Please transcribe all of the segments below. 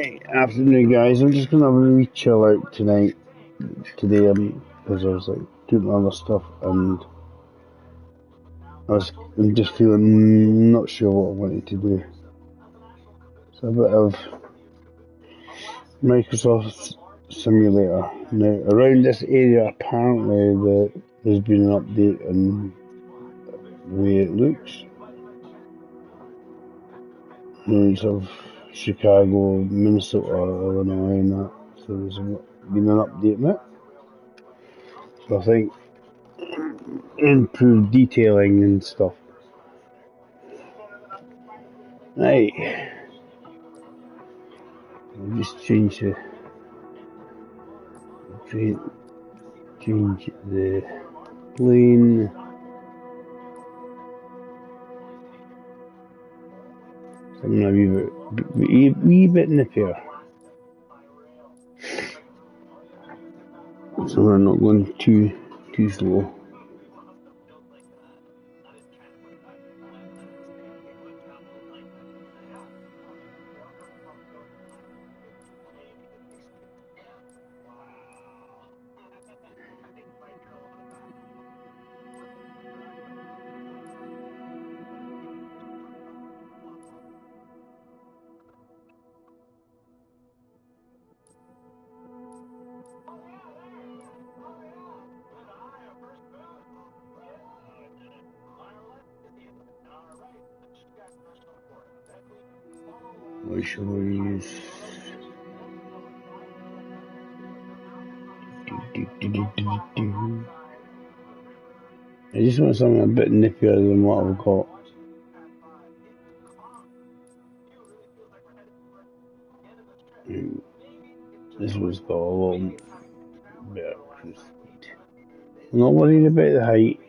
Hey, afternoon guys. I'm just gonna have a wee chill out tonight. Today, because I was like doing other stuff, and I'm just feeling not sure what I wanted to do. So a bit of Microsoft Simulator. Now, around this area, apparently there's been an update on the way it looks. Roads of Chicago, Minnesota, Illinois, and that. So there's been an update in it. So I think improved detailing and stuff. Right. I'll just change the plane. Something a wee bit nippier. So we're not going too slow. What shall we use? I just want something a bit nippier than what I've got. This one's got a little bit of cruise speed. I'm not worried about the height.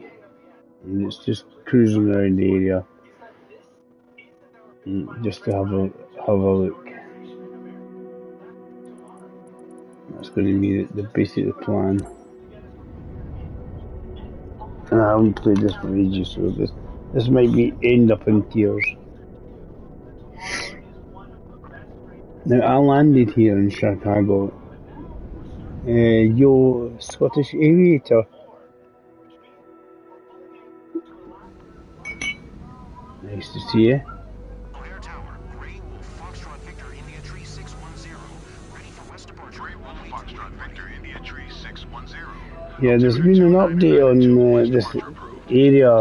It's just cruising around the area, just to have a look. That's going to be the basic plan. And I haven't played this for ages, so this might end up in tears. Now I landed here in Chicago. Yo, Scottish aviator. Nice to see you. Yeah, there's been an update on this area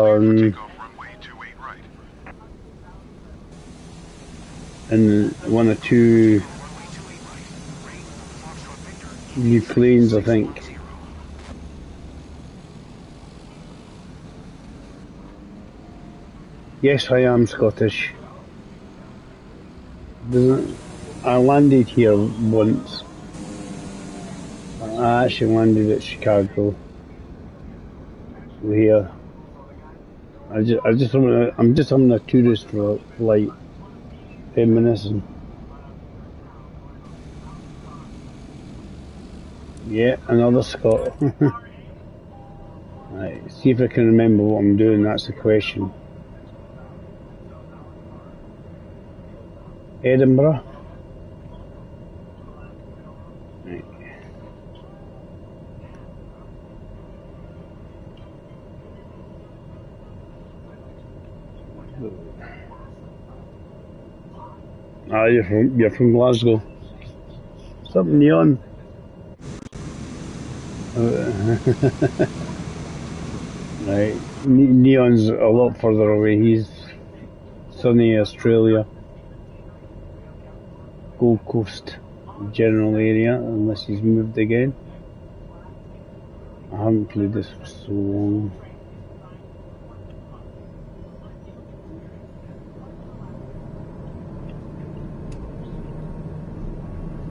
and one or two new planes, I think. Yes, I am Scottish. I landed here once. I actually landed at Chicago. Here, I'm just on a tourist flight. 10 minutes. And yeah, another Scot. Right, see if I can remember what I'm doing. That's the question. Edinburgh. Right. Ah, you're from Glasgow. Something neon. Right, Neon's a lot further away. He's sunny Australia, Gold Coast general area, unless he's moved again. I haven't played this for so long.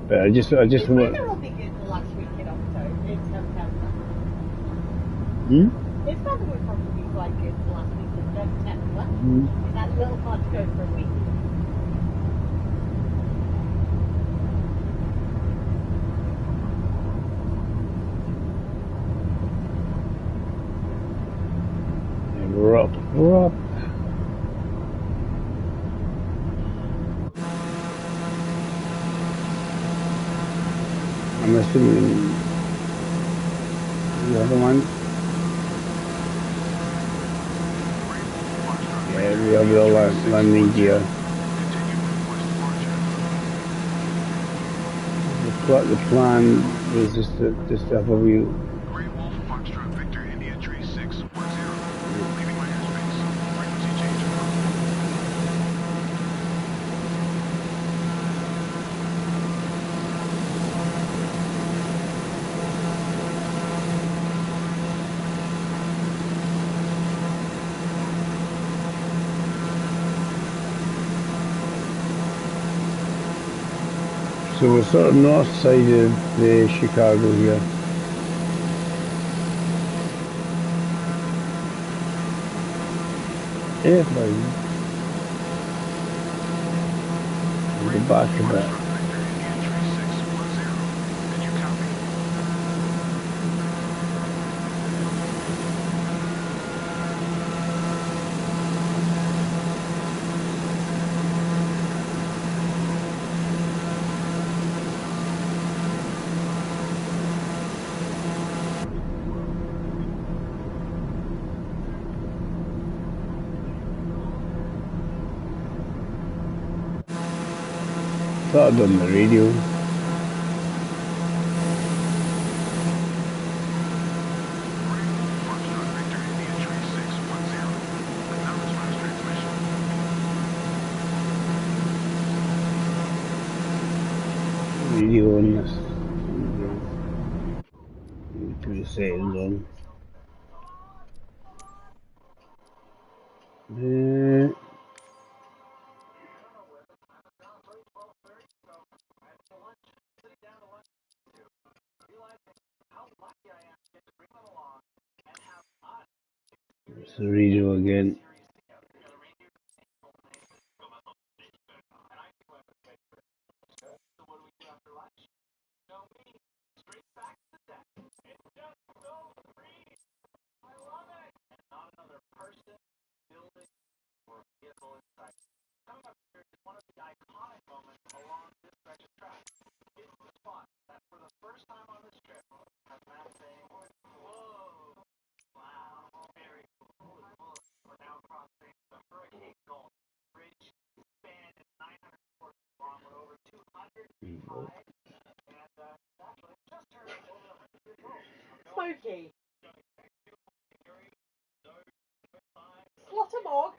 But I just want. It's been the last week in October, in September. It's probably be quite good the last week in September. Is that a little hard to go for a week? And we're up. I'm assuming the other one. Yeah, we have the landing gear. The plan was just to have a wheel. Grey Wolf Foxtrot Victor India Tree 610. Leaving my airspace. Frequency change approved. So we're sort of north side of the Chicago here. Airplane. The back of it. Thought on the radio. Radio on this. Put the settings on. It's the radio again. Smokey. Slaughtermog.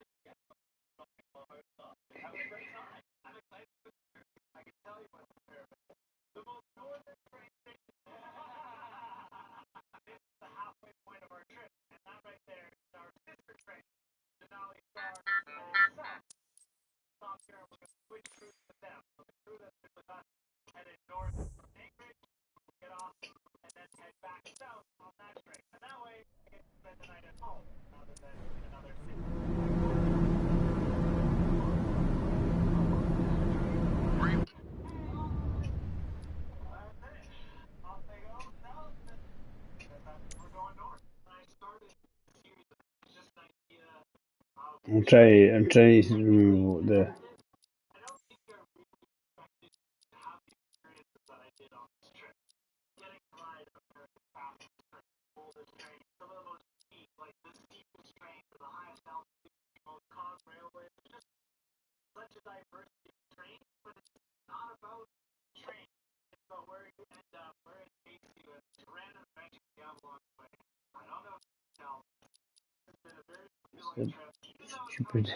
I'm trying to remember what the stupid.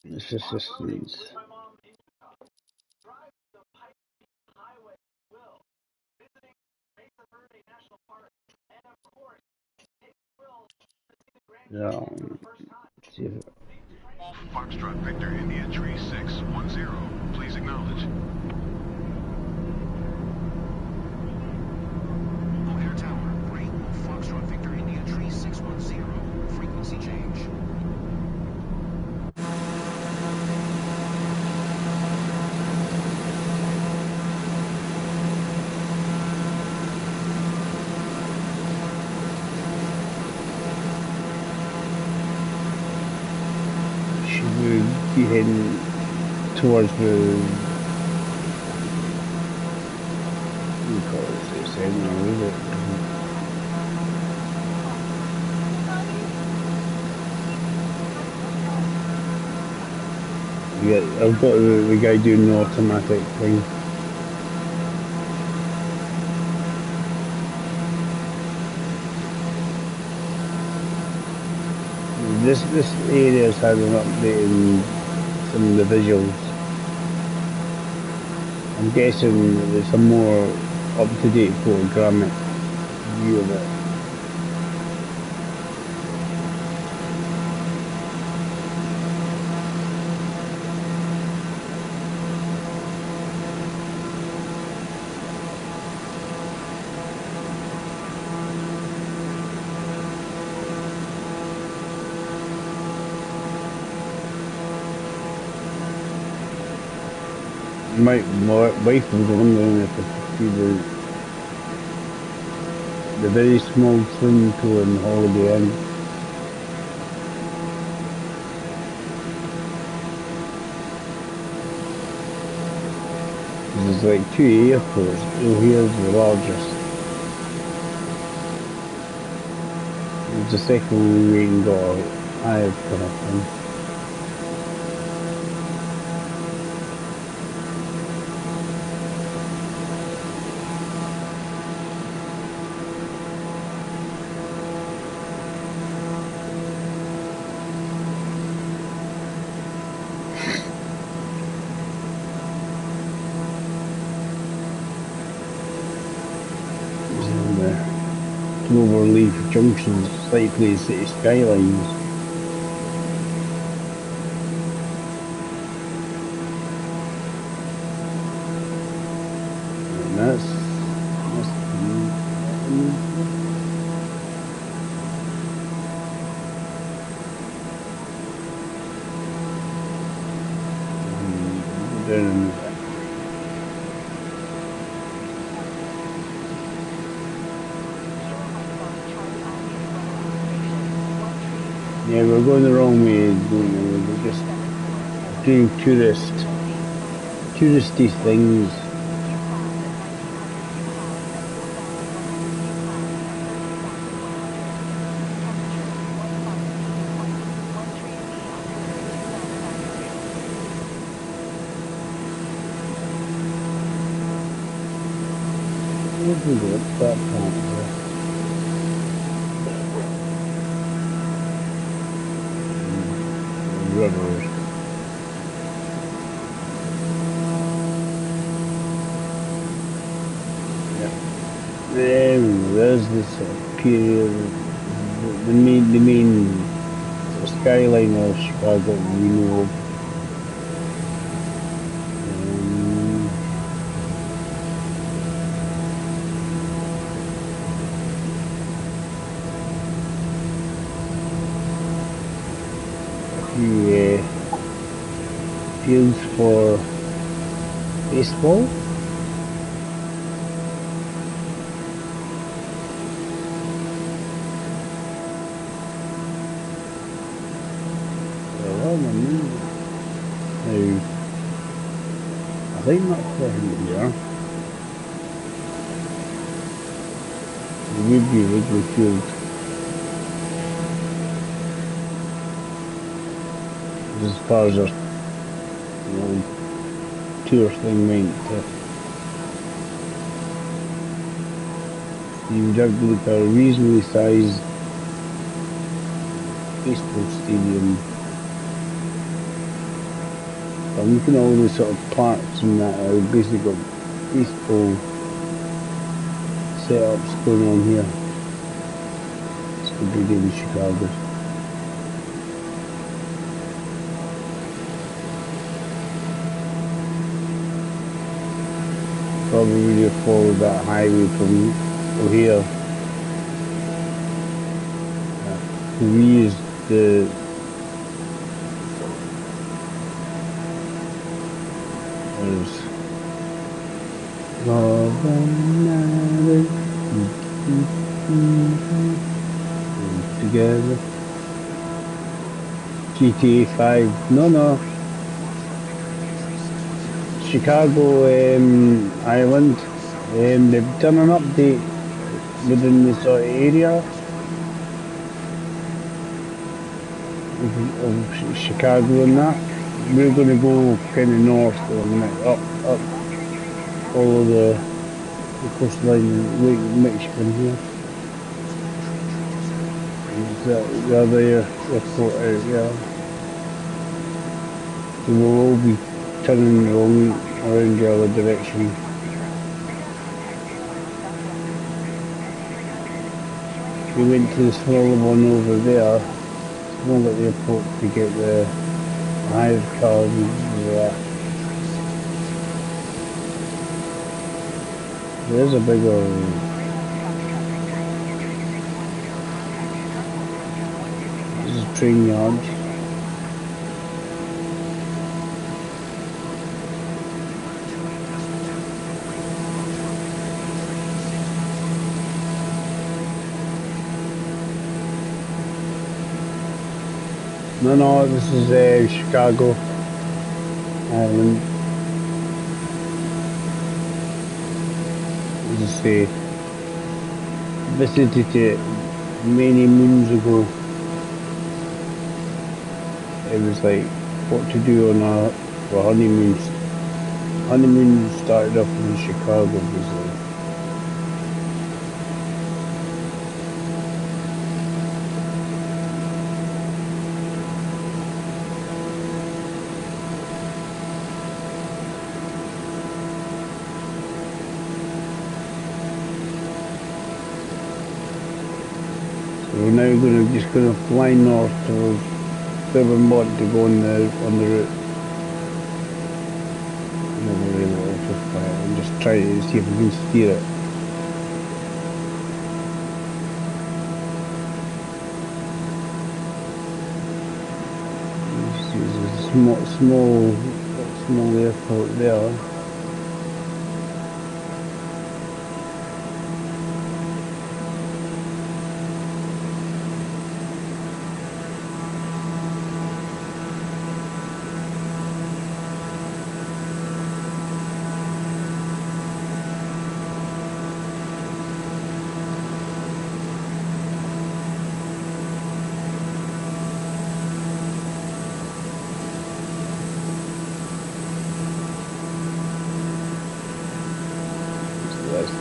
This assistance. Yeah. See if Foxtrot Victor India Tree 610. Please acknowledge. O'Hare Tower, Grey Wolf Foxtrot Victor India Tree 610. Frequency change. should we be heading towards the, what do you call it, it's now, is it? Yeah, I've got the guy doing the automatic thing. This area's had an update in some of the visuals. I'm guessing it's a more up-to-date photogrammic view of it. My wife was wondering if I could see the very small swimming pool in Holiday Inn. There's like 2 airports. Oh, here's the largest. There's the second one we ain't got I've put up in. Cloverleaf Junction, slightly city skylines. And that's yeah, we're going the wrong way, we're just doing touristy things. What's that part there? Rivers. Yeah. There's this period, the main skyline of Chicago we know of. Fields for baseball. Now, I think that's where we are. It would be Wrigley Field. As far as our tour thing went, you would have to look at a reasonably sized baseball stadium. I'm looking at all the sort of parks and that, basically got baseball setups going on here. It's going to be in Chicago. Probably just follow that highway from O'Hare. We use the love and together. GTA 5. No. Chicago Island. They've done an update within the sort of area of Chicago and that. We're going to go kind of north on it, up all of the coastline in Lake Michigan here. It's the other airport out there. So we'll all be turning around the other direction. We went to the smaller one over there, smaller airport, to get the hired car and that. There's a bigger. This is train yard. No, this is Chicago Island. As I say, visited it many moons ago. It was like what to do on our honeymoon. Honeymoon started off in Chicago, basically. We're now just going to fly north towards where we want to go on the route. No, we will just fly it and just try to see if we can steer it. There's a small airport there.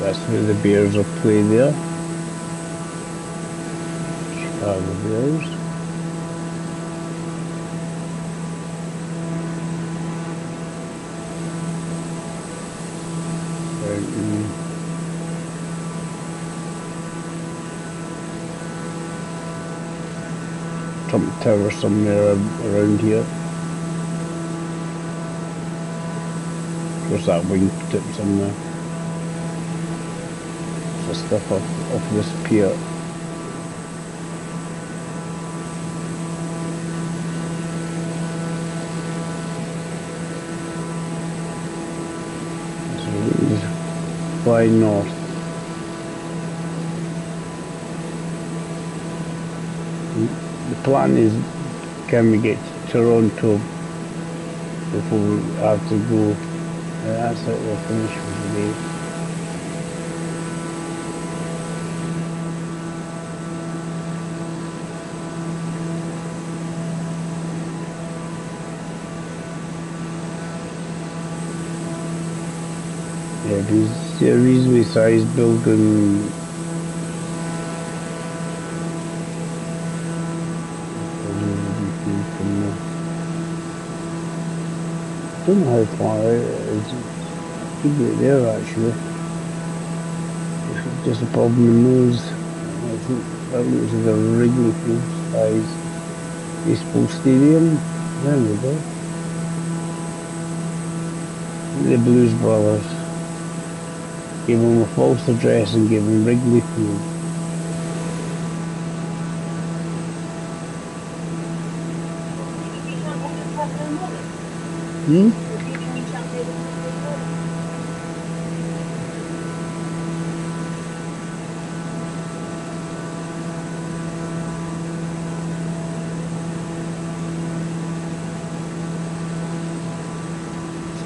That's where the Bears are playing there. Chicago Bears. Trump Tower somewhere around here. There's that wingtip somewhere. Stuff off this pier. So we just fly north. The plan is, can we get to Toronto before we have to go? That's it, we'll finish for today. Yeah, it's a reasonably sized building. I don't know how far out it is. It could be there actually. It's just a problem in those. I think that looks like a Wrigley Field size baseball stadium. There we go. The Blues Brothers. Gave him a false address and gave him Wrigley Field.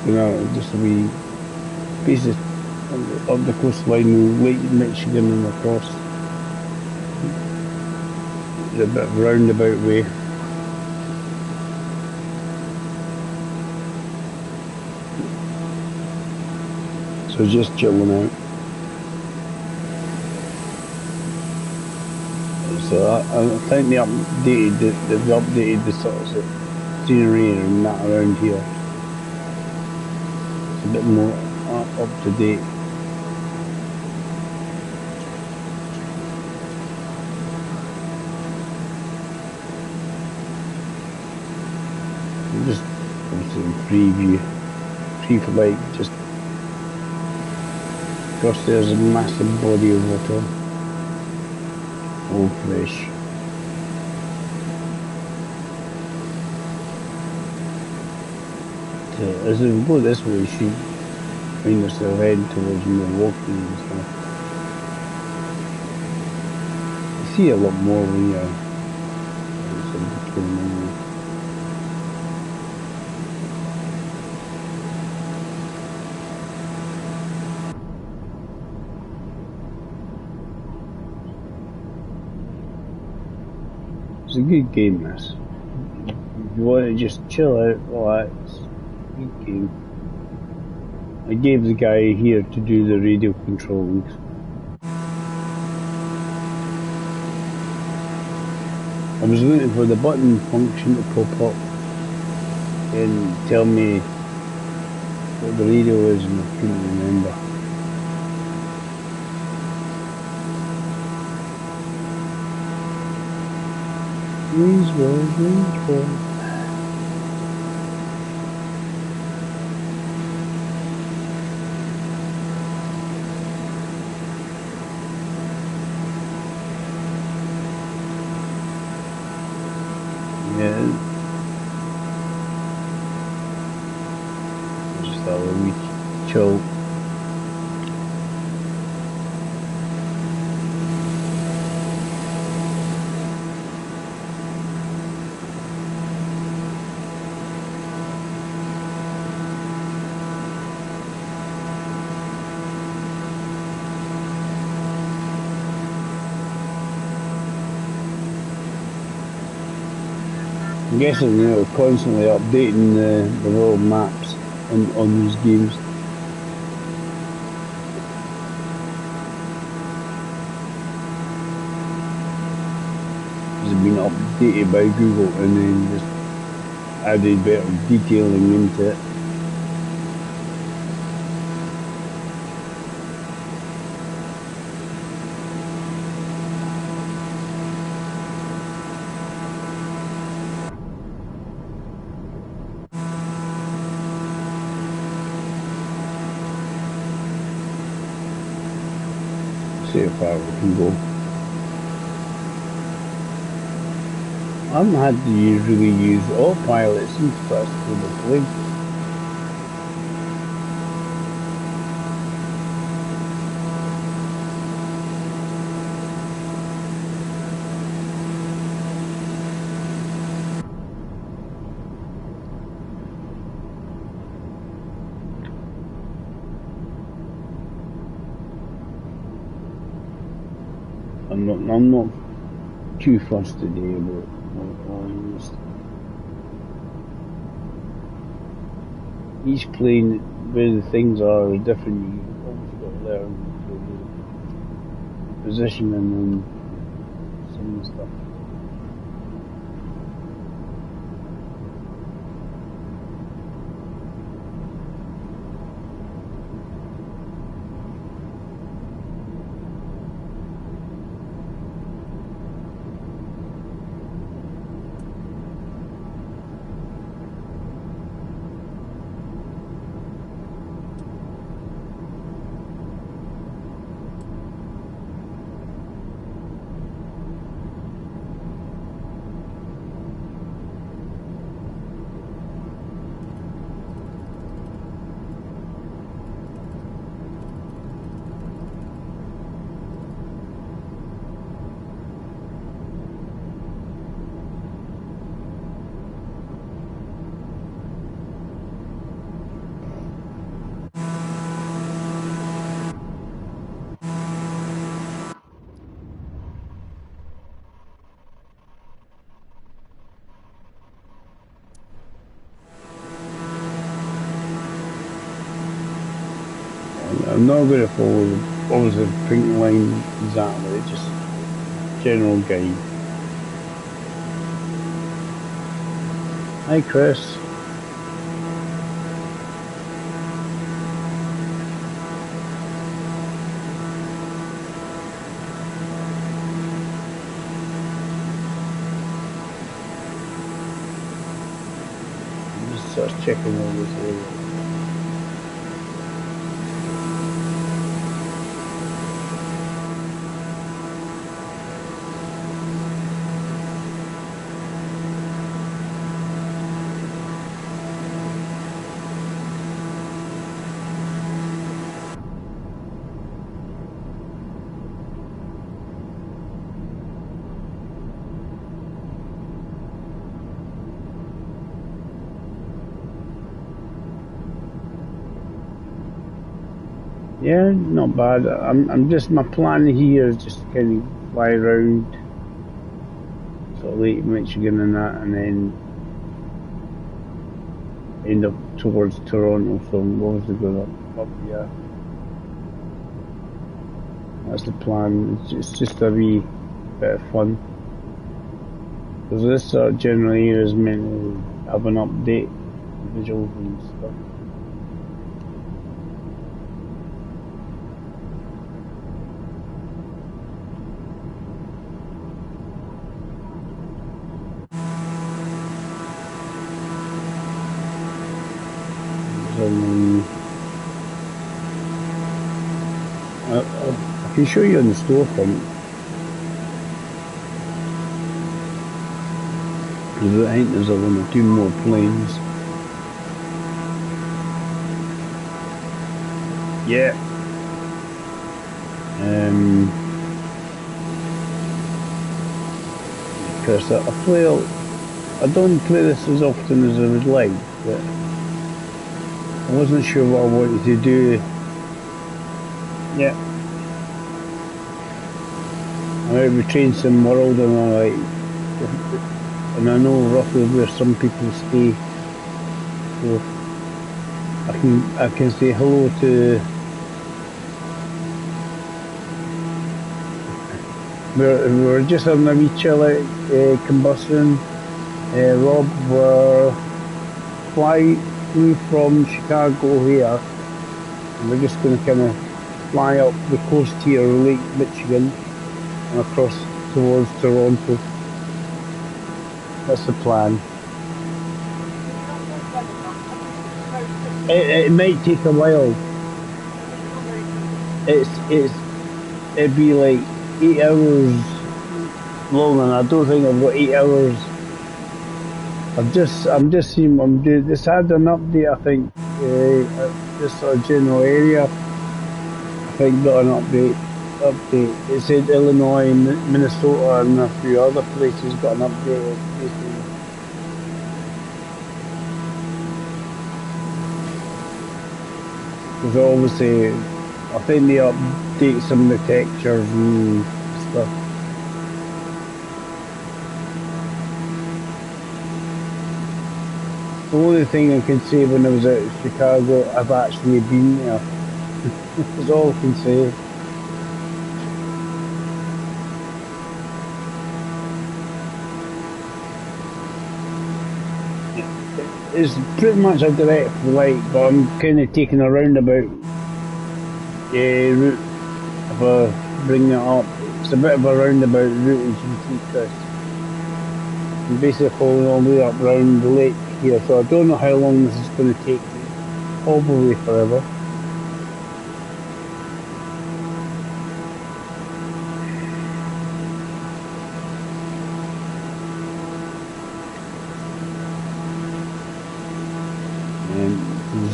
You know, just a wee piece of up the coastline, Lake Michigan and across. It's a bit of roundabout way. So just chilling out. So I think they've updated the sorts of scenery and that around here. It's a bit more up to date. Just obviously preview, pre-flight, just across there's a massive body of water, all fresh. So as we go this way, you should find yourself heading towards Milwaukee and stuff. You see a lot more when you're outside the plane anyway. It's a good game, this. If you want to just chill out, relax, good game. I gave the guy here to do the radio controls. I was looking for the button function to pop up and tell me what the radio is, and I couldn't remember. Greensboro. Yeah. Just have a wee chill. I'm guessing they're constantly updating the world maps on these games. It's been updated by Google and then just added better detailing into it. See how far we can go. I haven't had to really use autopilot since first for the plane. I'm not too fussed today about this. Each plane, where the things are different, you obviously got to learn the positioning and some of the stuff. I'm not going to follow always the pink line exactly, just general guide. Hi Chris. I'm just sort of checking all this area. Yeah, not bad. I'm just, my plan here is just kind of fly around sort of Lake Michigan and that, and then end up towards Toronto. So I'm obviously going up here. That's the plan. It's just a wee bit of fun. Because this sort of general area is meant to have an update, visuals and stuff. I can show you on the storefront. I think there's a one or two more planes. Yeah. Because I don't play this as often as I would like, but I wasn't sure what I wanted to do. Yeah. I'm out of Train Sim World and and I know roughly where some people stay, so I can say hello to. We're just having a wee chill out, combustion. Rob, we're fly through from Chicago here, and we're just going to kind of fly up the coast here, Lake Michigan, and across towards Toronto. That's the plan. It might take a while. It'd be like 8 hours long, and I don't think I've got 8 hours. I'm just seeing I'm doing this. Had an update, I think, this sort of general area. I think got an update. It said Illinois, Minnesota, and a few other places got an update. Because obviously, I think they update some of the textures and stuff. The only thing I can say when I was out of Chicago, I've actually been there. That's all I can say. It's pretty much a direct flight, but I'm kind of taking a roundabout route. If I bring it up, it's a bit of a roundabout route, as you can see, Chris. I'm basically following all the way up round the lake here, so I don't know how long this is going to take me. Probably forever.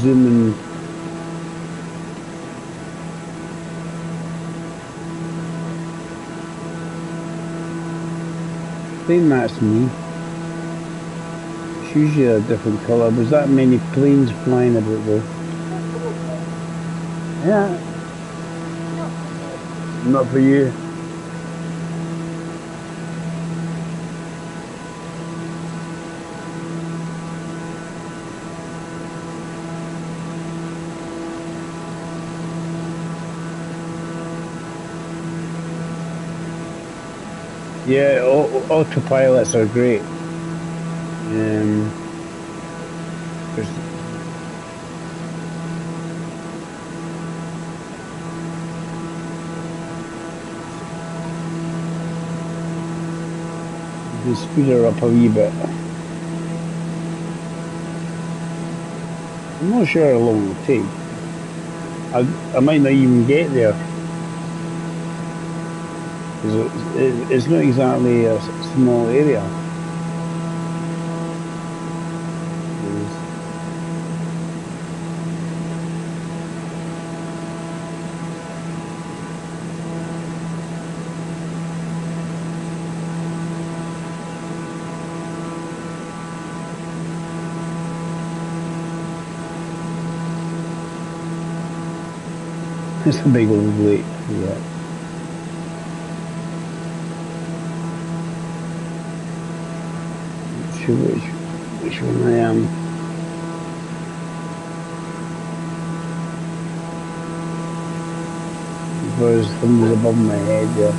Zooming. I think that's me. It's usually a different colour. There's that many planes flying about though. Yeah. Not for you. Yeah, autopilots are great. There's the speeder up a wee bit. I'm not sure how long it'll take. I might not even get there. Because it's not exactly a small area. It's a big old lake, yeah. Not sure which one I am. There's something above my head there.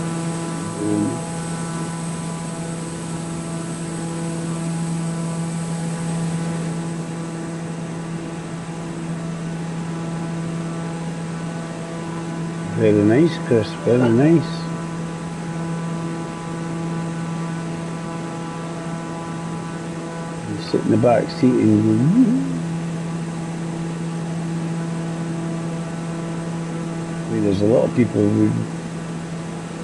Very nice, Chris, very nice. You sit in the back seat and go, I mean, there's a lot of people who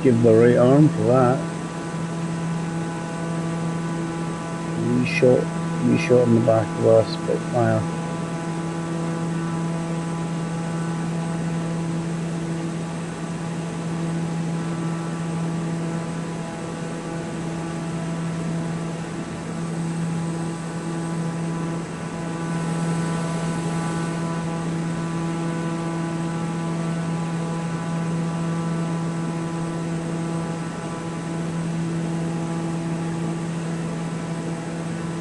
give their right arm for that. We shot in the back of our Spitfire.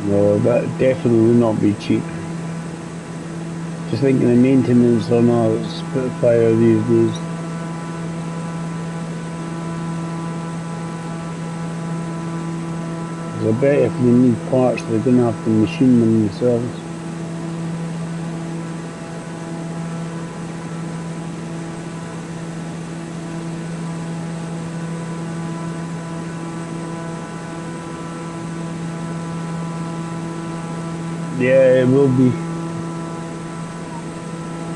No, that definitely would not be cheap. Just thinking of maintenance on a Spitfire these days. I bet if you need parts, they're going to have to machine them themselves. Yeah, it will be.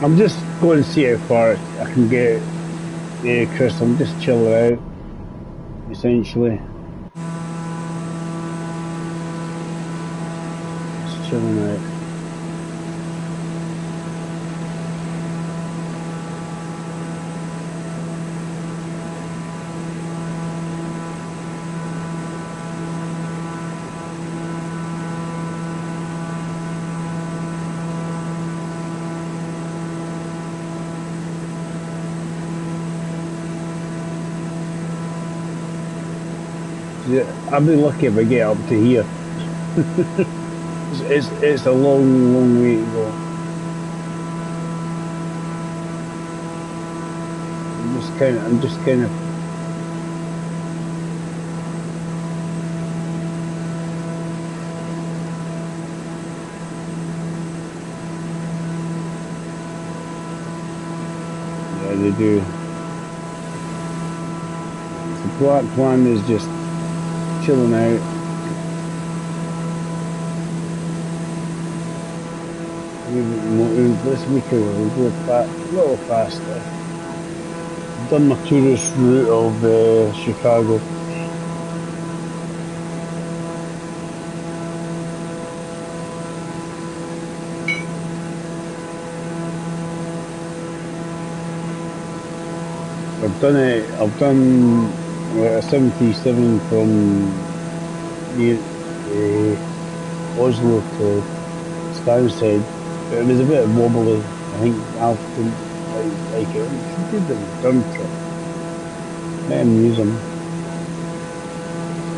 I'm just going to see how far I can get. Yeah, Chris, I'm just chilling out, essentially. Just chilling out. Yeah, I'll be lucky if I get up to here. it's a long way to go. I'm just kind of. Yeah, they do. The black one is just chilling out. This week we'll go a little faster. I've done my tourist route of Chicago. I've done a 737 from near Oslo to Stansted. It was a bit wobbly. I think Alf didn't like it. He did the return trip. Let him use them.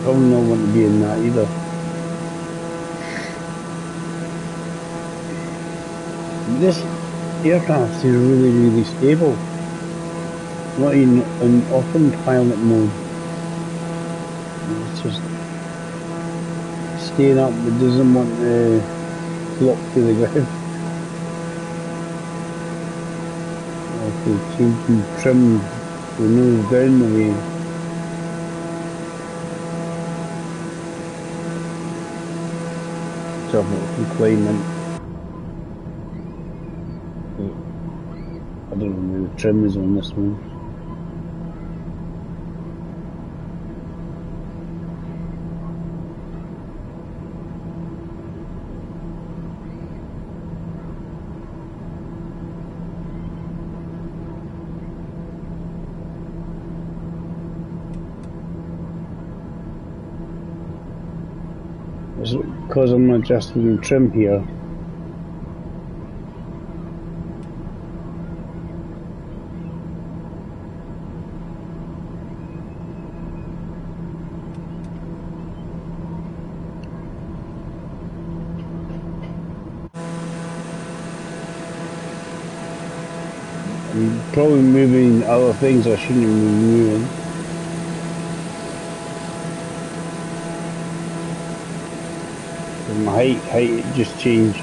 Probably not want to be in that either. This aircraft is really stable. Not in open pilot mode. It's just staying up but doesn't want to flop to the ground. Okay, changing trim the nose down the way. Job from climbing. I don't know where the trim is on this one. It's because I'm adjusting the trim here. I'm probably moving other things I shouldn't be moving. My height just changed.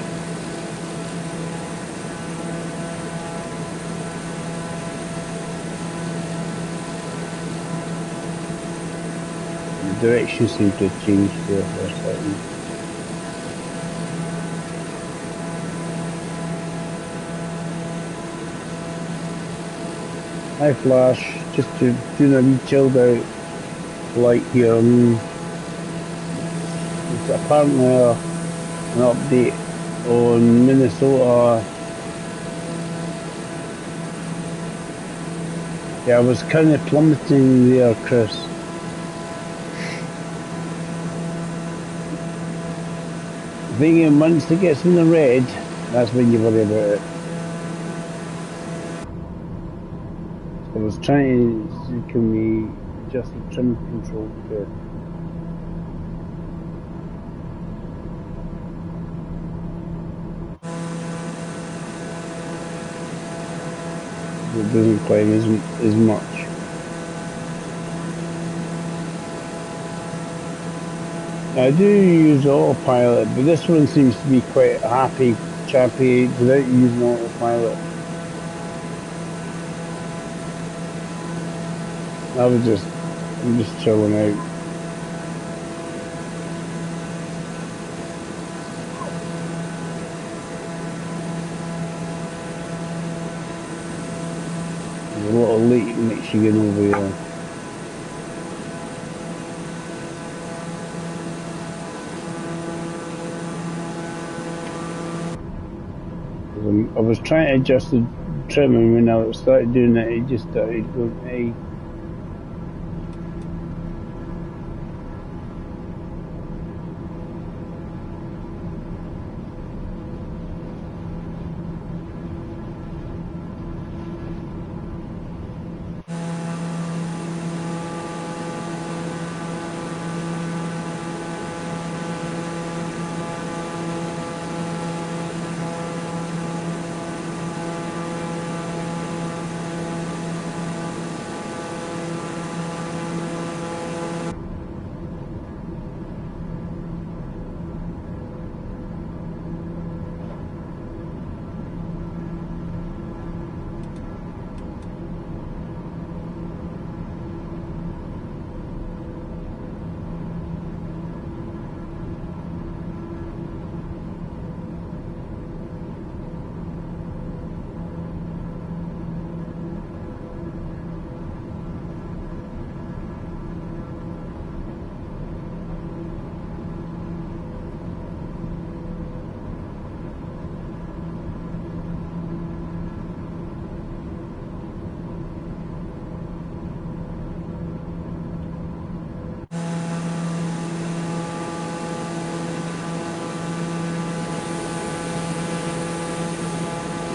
The direction seemed to have changed there for a second. Hi Flash, just doing a wee chilled out light here. It's apparently an update on Minnesota. Yeah, I was kind of plummeting there, Chris. Thinking once it gets in the red, that's when you worry about it. I was trying to see, can we adjust the trim control here? It doesn't climb as much. I do use autopilot, but this one seems to be quite happy, chappy without using autopilot. I'm just chilling out. There's a lot of late Michigan over here. I was trying to adjust the trim, and when I started doing it, it just started going, hey.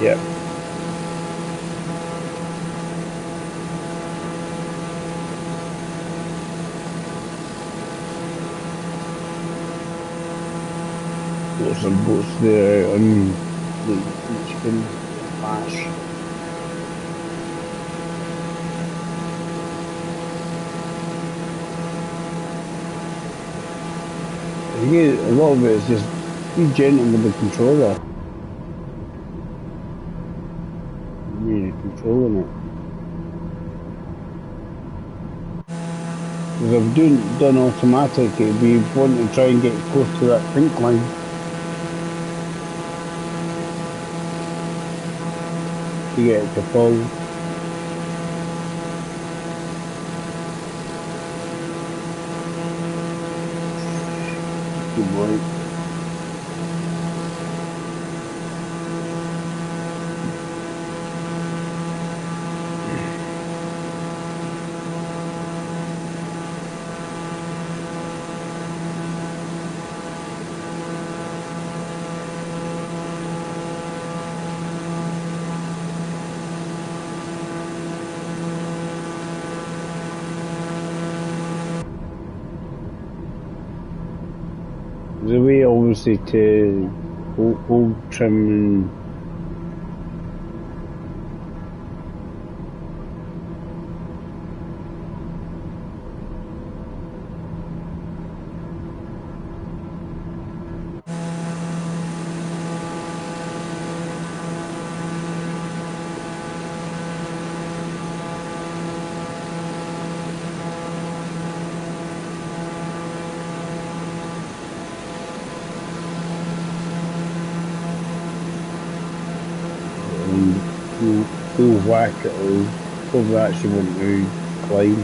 Yep. Lots of boats there on the Michigan Bash. Again, a lot of it is just be gentle with the controller. You're controlling it. Because if done automatic, it'd be wanting to try and get close to that pink line. To get it to fall. Good boy. There's a way obviously to hold trim and full whack it all. Probably actually want to climb.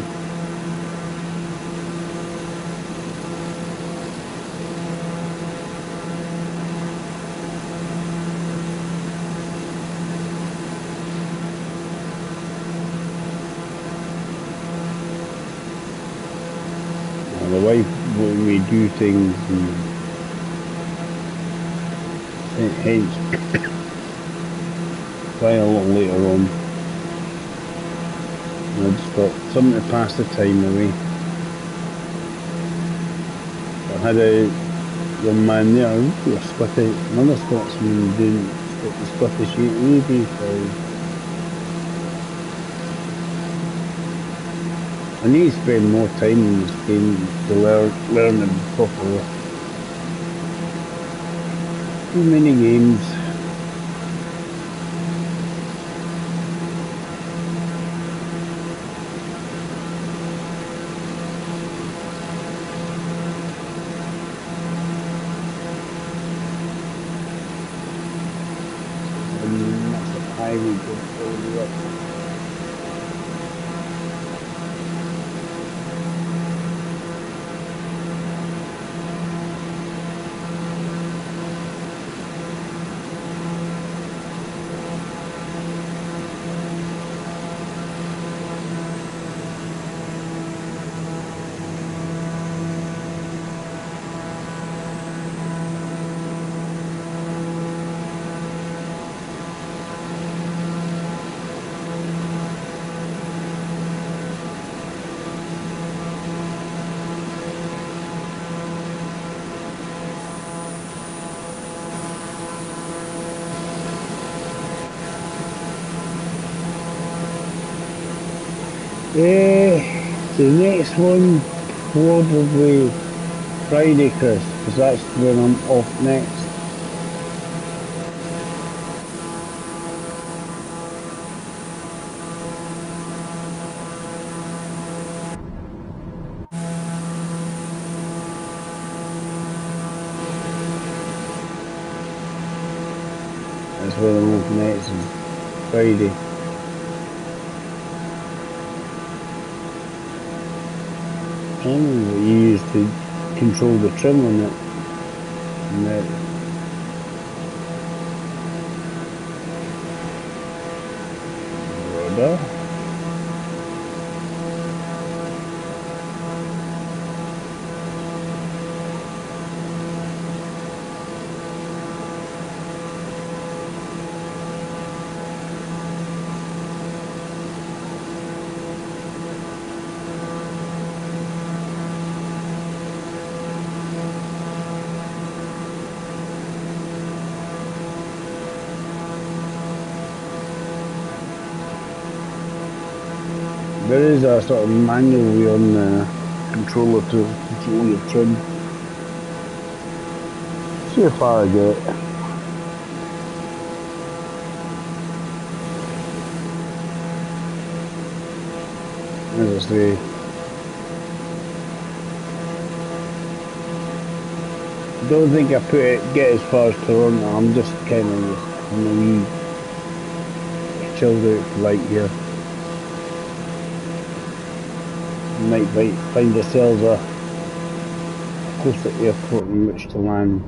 The wife wanted me to do things and hence trying a little later on. And I just thought something to pass the time away. I had a young man there, a Scottish, another Scotsman doing the Scottish AP5. I need to spend more time in this game to learn it properly. Too many games. That's a highway good all the way. The next one probably Friday, Chris, because that's when I'm off next. That's when I'm off next, is Friday. I don't know what you use to control the trim on it. And that rudder. There is a sort of manual way on the controller to control your trim. See how far I get. As I say, don't think I get as far as Toronto. I'm just kind of having a wee chilled out flight here. Might find ourselves a closer airport in which to land.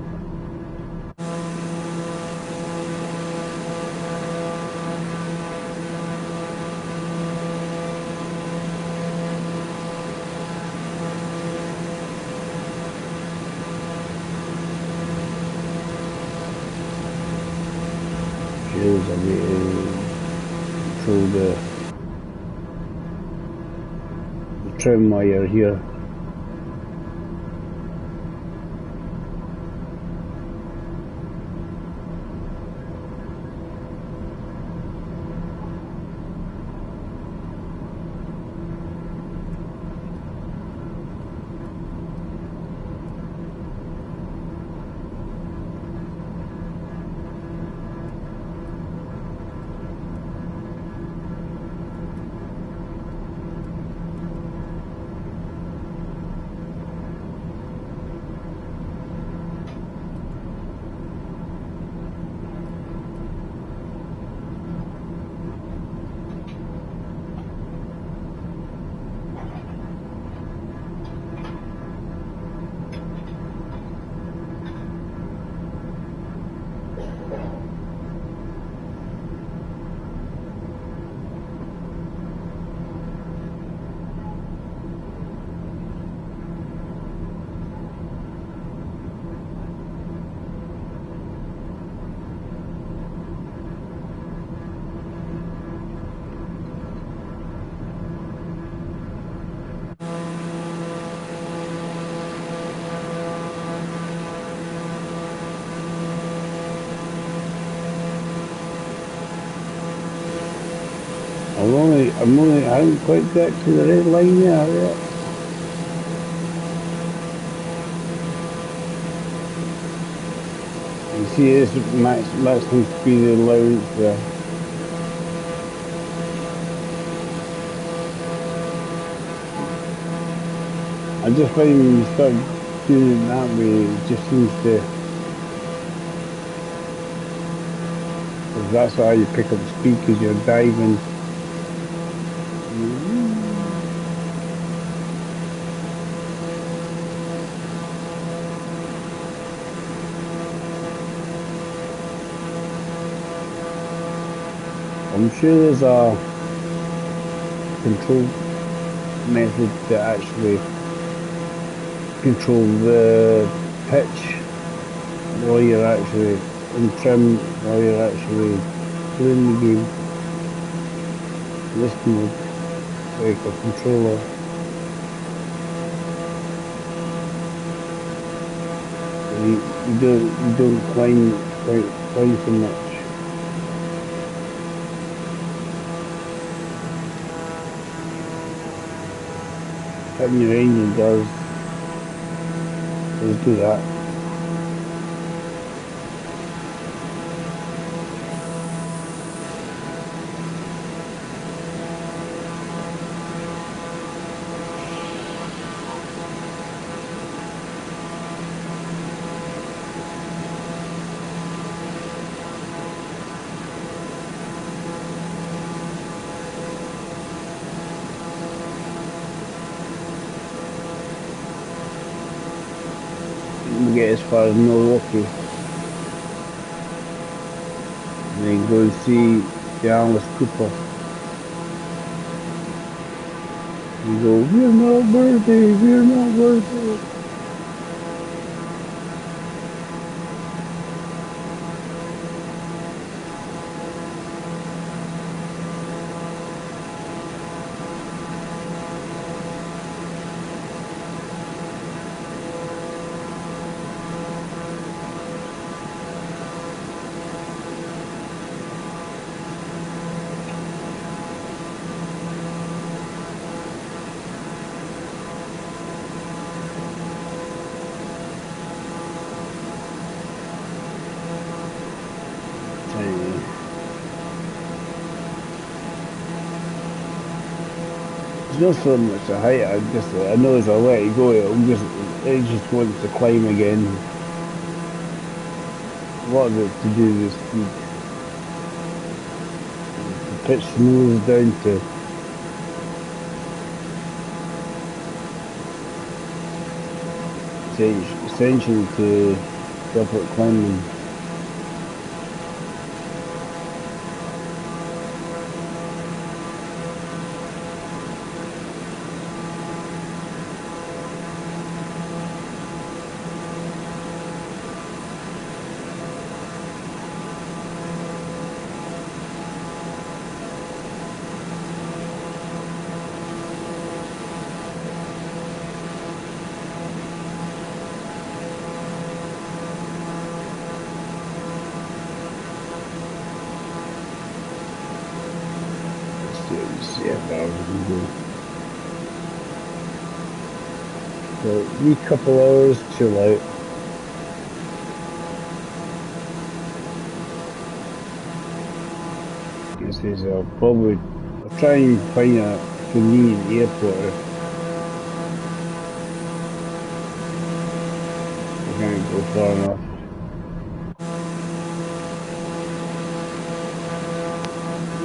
Here's a way to control the trim wire here. I haven't quite got to the red line yet. You see this maximum speed allowance there. I just find when you start doing it that way, it just seems to, that's how you pick up speed because you're diving. I'm sure there's a control method to actually control the pitch while you're actually in trim, while you're actually playing the game. This mode, like a controller. You don't climb so much. Cutting your engine does do that. We get as far as Milwaukee, and then go and see the Alice Cooper. You go, we're not worthy, we're not worthy. It's not so much the height. I know as I let it go, it just wants to climb again. A lot of it to do with speed. To pitch the nose down to essentially to stop it climbing. So, wee couple hours, chill out. This is I'll try and find a convenient airport. I can't go far enough.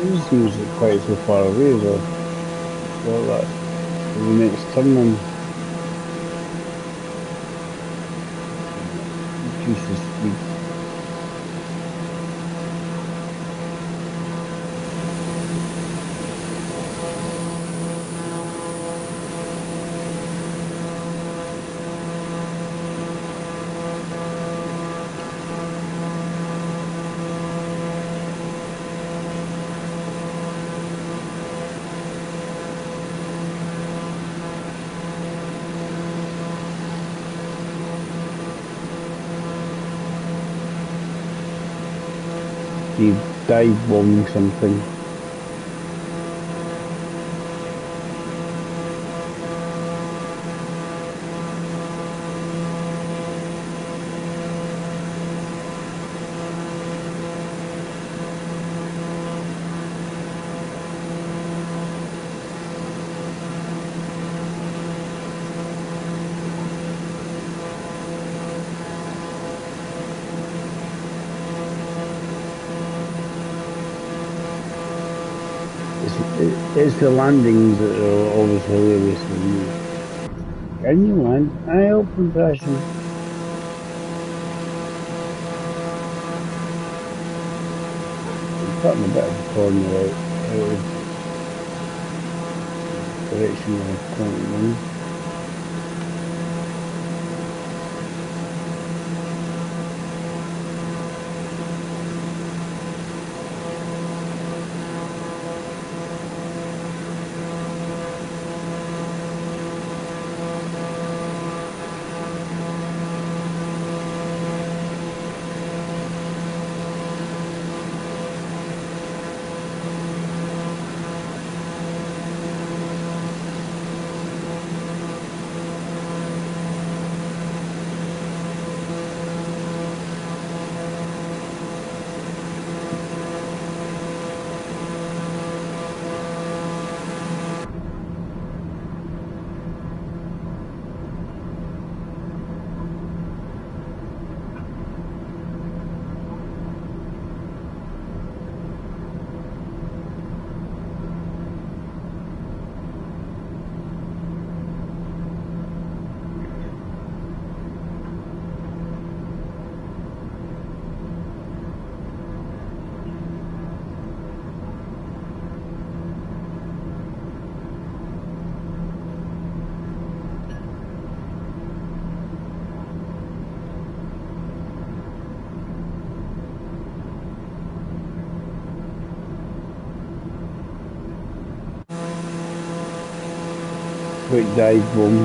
This seems quite so far away though. Well, that the next turn then. Increase the speed. He dive bombing something. It's the landings that are always hilarious for me. Can you land? I open passion. I'm cutting a bit of a corner out of direction where I'm pointing. Quick dive bomb.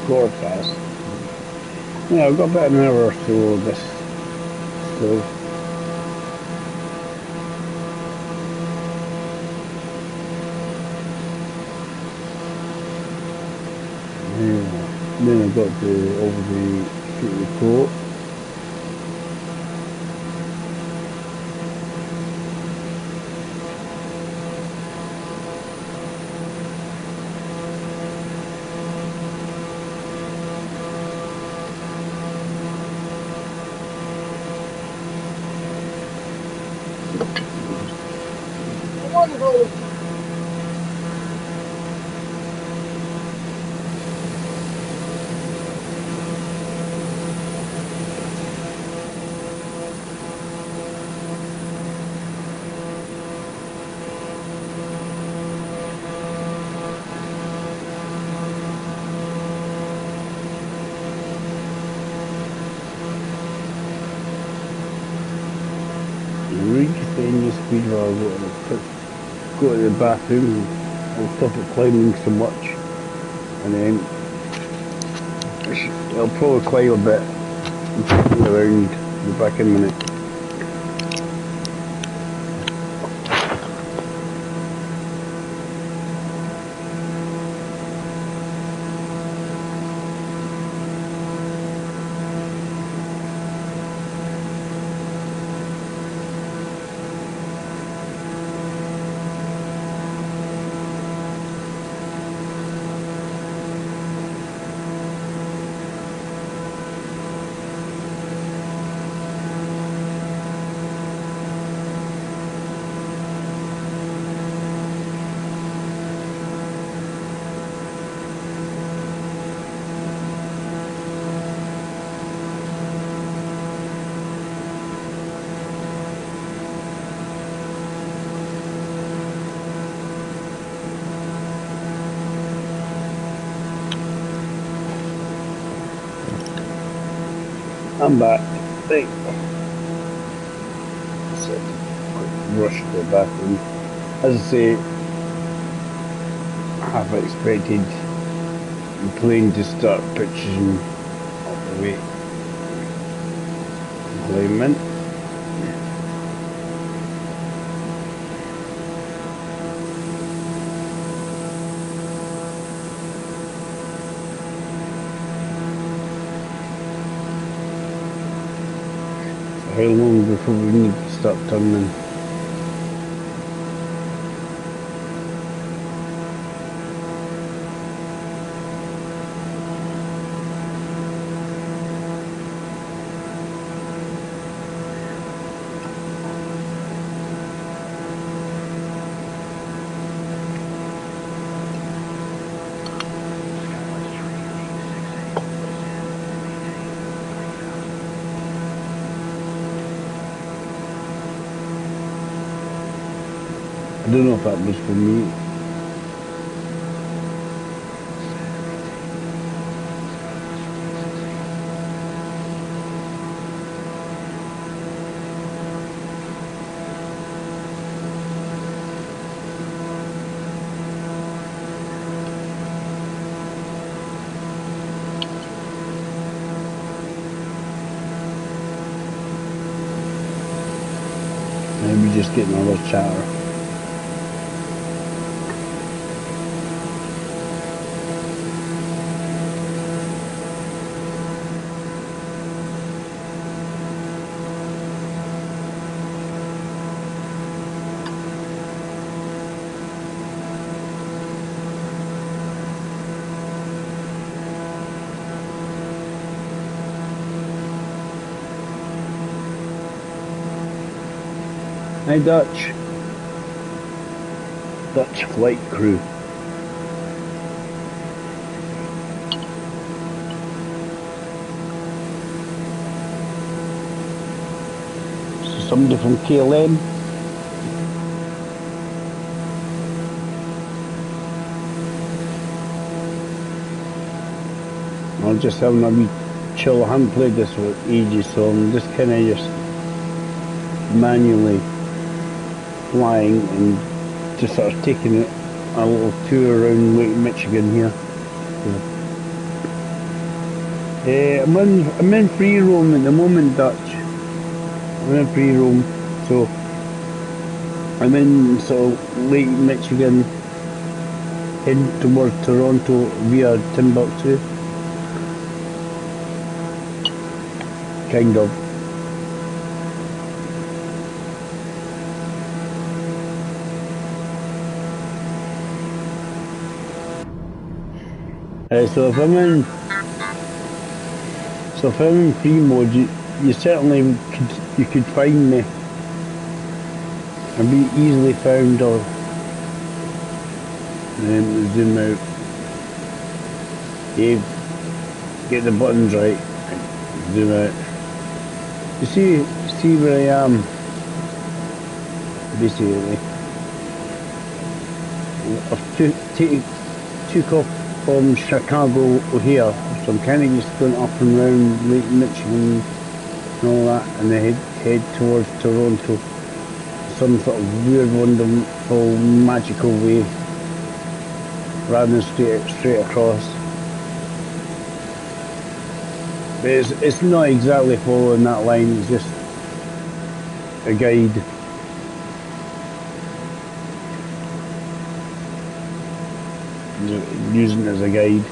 broadcast. Yeah, I've got about an hour or so of this still. Yeah. Then I've got to obviously shoot the report. Regain your speed while I'll go to the bathroom. I'll stop it climbing so much, and then I'll probably climb a bit and turn around. Be back in a minute. I'm back. Right. So, quick rush to the bathroom. As I say, I half expected the plane to start pitching up the way. Alignment. How long before we need to start turning? I don't know if that was for me. Maybe just getting another chatter. Hey Dutch flight crew. So somebody from KLM. I'm just having a wee chill. I haven't played this for ages, so I'm just kind of just manually flying and just sort of taking a little tour around Lake Michigan here. I'm in free roam at the moment, Dutch. I'm in free roam, so I'm in sort of Lake Michigan, heading towards Toronto via Timbuktu. Kind of. So if I'm in free mode, you certainly could find me and be easily found, or zoom out. Yeah, get the buttons right, zoom out. You see where I am, basically. I've took off from Chicago here, so I'm kind of just going up and round Lake Michigan and all that, and then head towards Toronto, some sort of weird, wonderful, magical way, rather than straight across. But it's not exactly following that line, it's just a guide. Using it as a guide.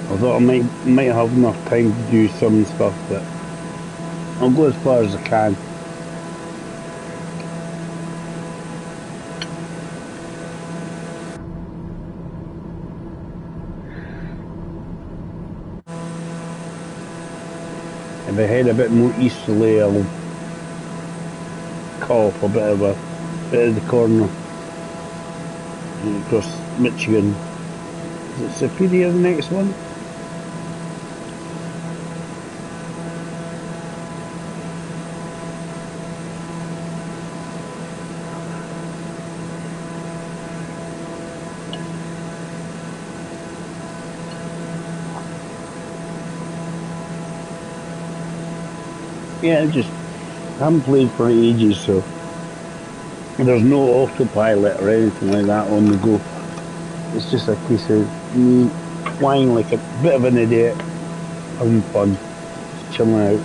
I thought I might have enough time to do some stuff, but I'll go as far as I can. If I head a bit more easterly, I'll cut off a bit of the corner across Michigan. Is it Superior, the next one? Yeah, I haven't played for ages, so there's no autopilot or anything like that on the go. It's just a case of me flying like a bit of an idiot, having fun, just chilling out.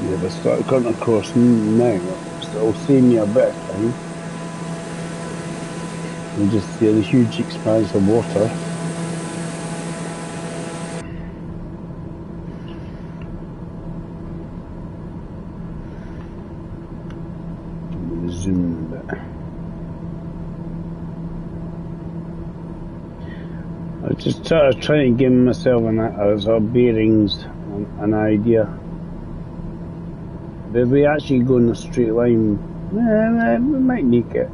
Yeah, if I start cutting across now, it'll save me a bit of time. You just see the huge expanse of water. Zoom a bit. I just trying to give myself bearings, an idea. But if we actually go in a straight line, we might make it.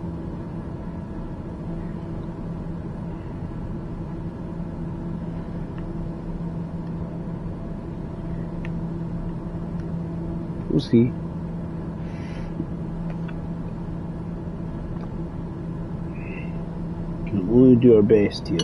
We'll see. Can only do our best here.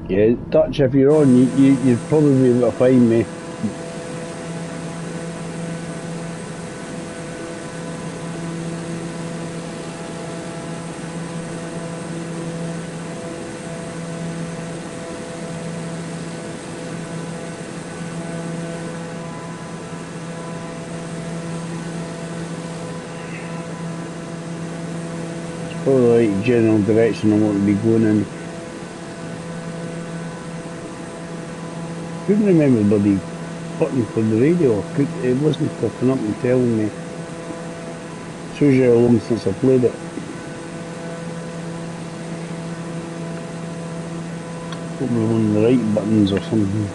Yeah, Dutch, if you're on, you'd probably be able to find me. Probably like general direction I want to be going in. Couldn't remember the bloody button for the radio. It wasn't popping up and telling me. Shows you how long since I played it. Probably one of the right buttons or something.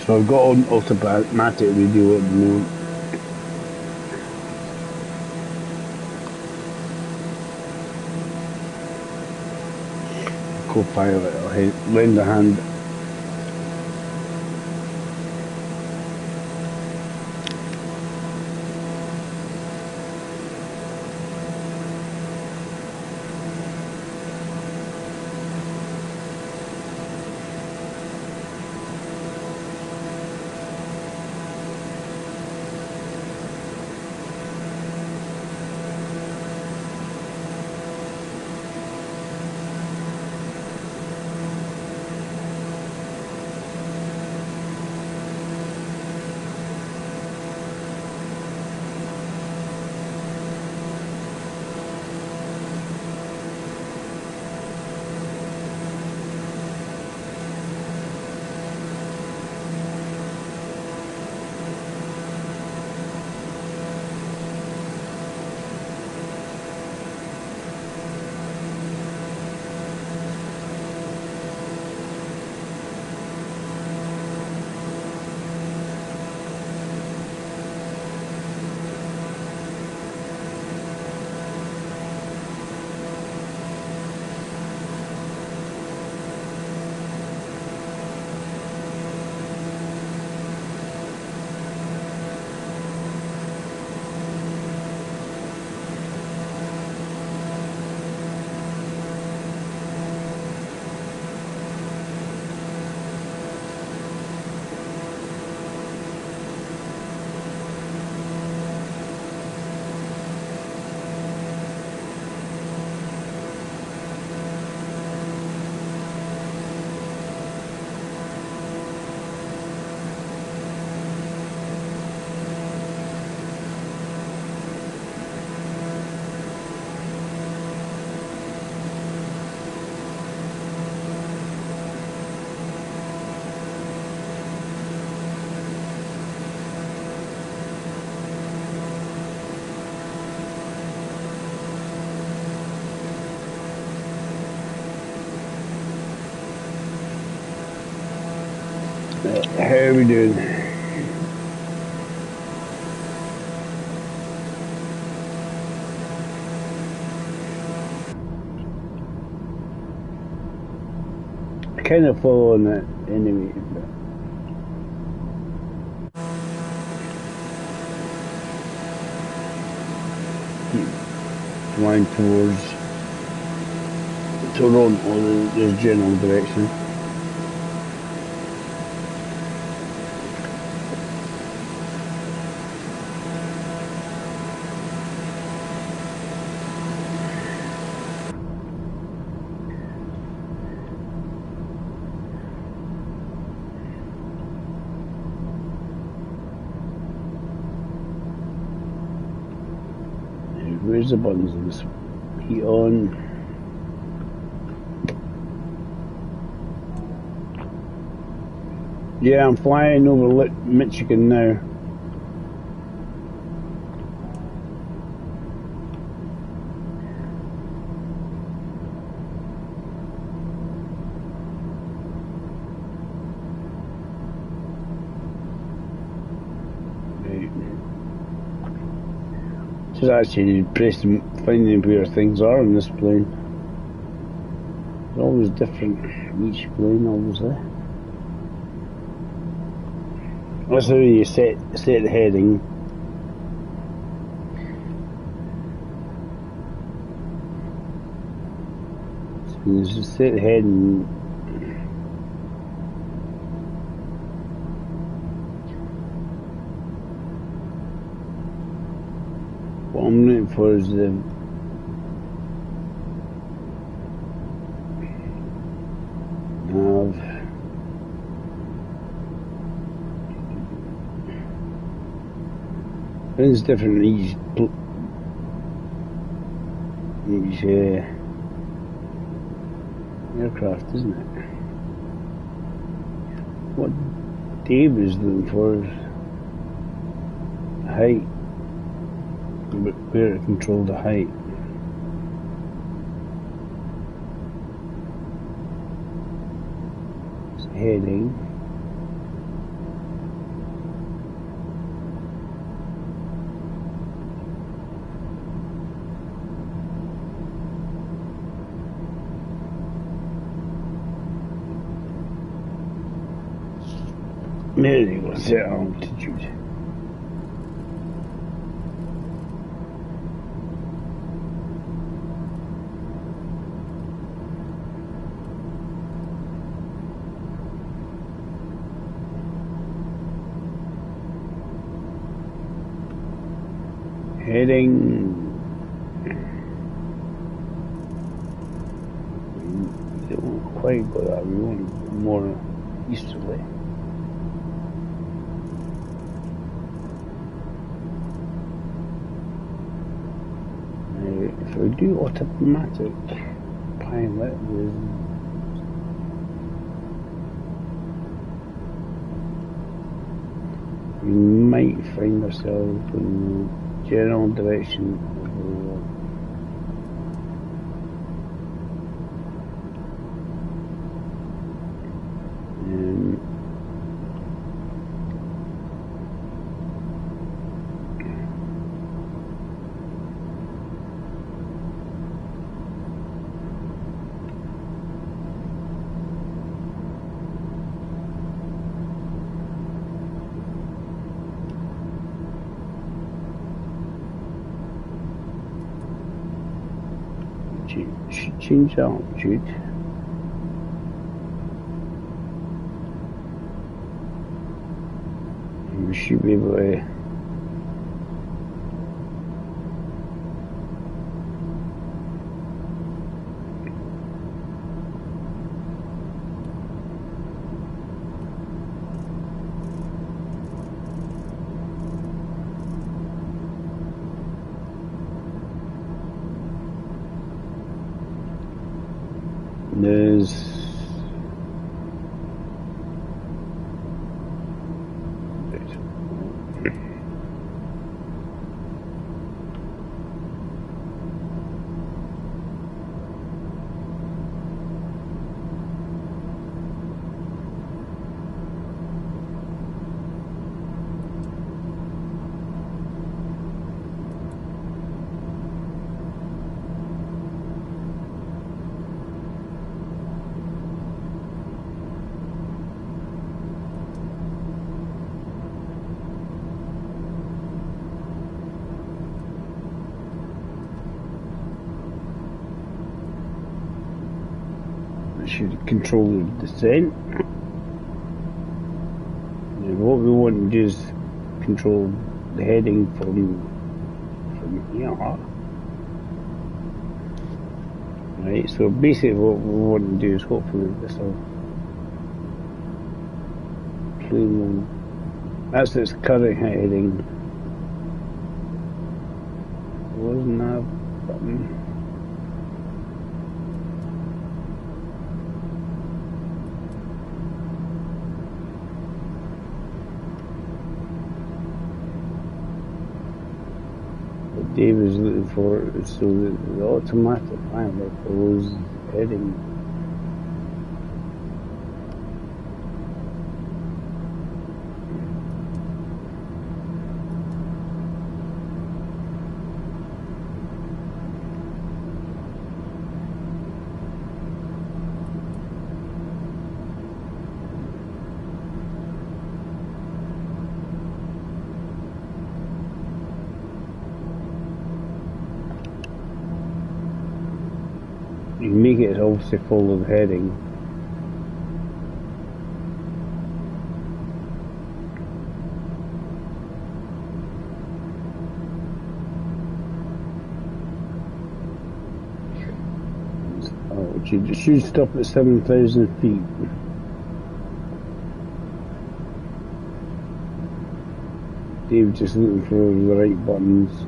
So I've got on automatic radio at the moment. Co-pilot will lend a hand. How are we doing? I kind of follow on that anyway, but keep flying towards Toronto, the general direction. Where's the buttons on this? Heat on. Yeah, I'm flying over Michigan now. Just actually pressing, finding where things are in this plane. It's always different. Each plane, obviously. That's how you set the heading. So you just set the heading. What I'm looking for is the nav. It's different each aircraft, isn't it? What Dave is looking for is height, but where to control the height. It's heading. There you go, set altitude. Heading. We don't quite got that. We want more easterly. If we do automatic pilot, we might find ourselves in the general direction of the change the altitude. And we should be able to there's should control the descent. And what we want to do is control the heading from here. Right, so basically what we want to do is hopefully this will clean. That's its current heading. Wasn't that a button? Dave is looking for so the automatic pilot follows heading. You make it obviously follow the heading. It should stop at 7,000 feet. Dave's just looking for the right buttons.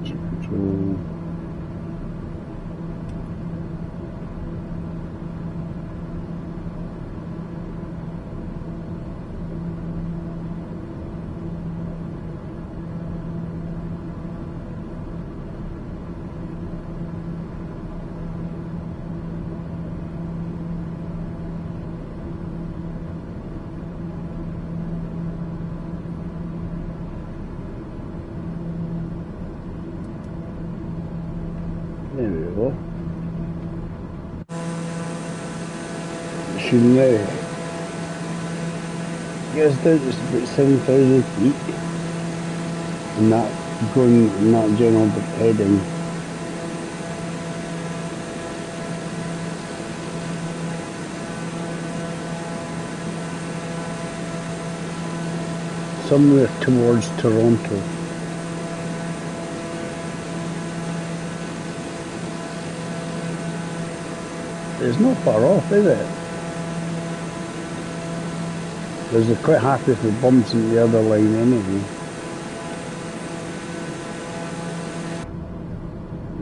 Control. There we go. Should now get us down to about 7,000 feet. And that going in that general heading. Somewhere towards Toronto. It's not far off, is it? Because they're quite happy if it bumps into the other line anyway.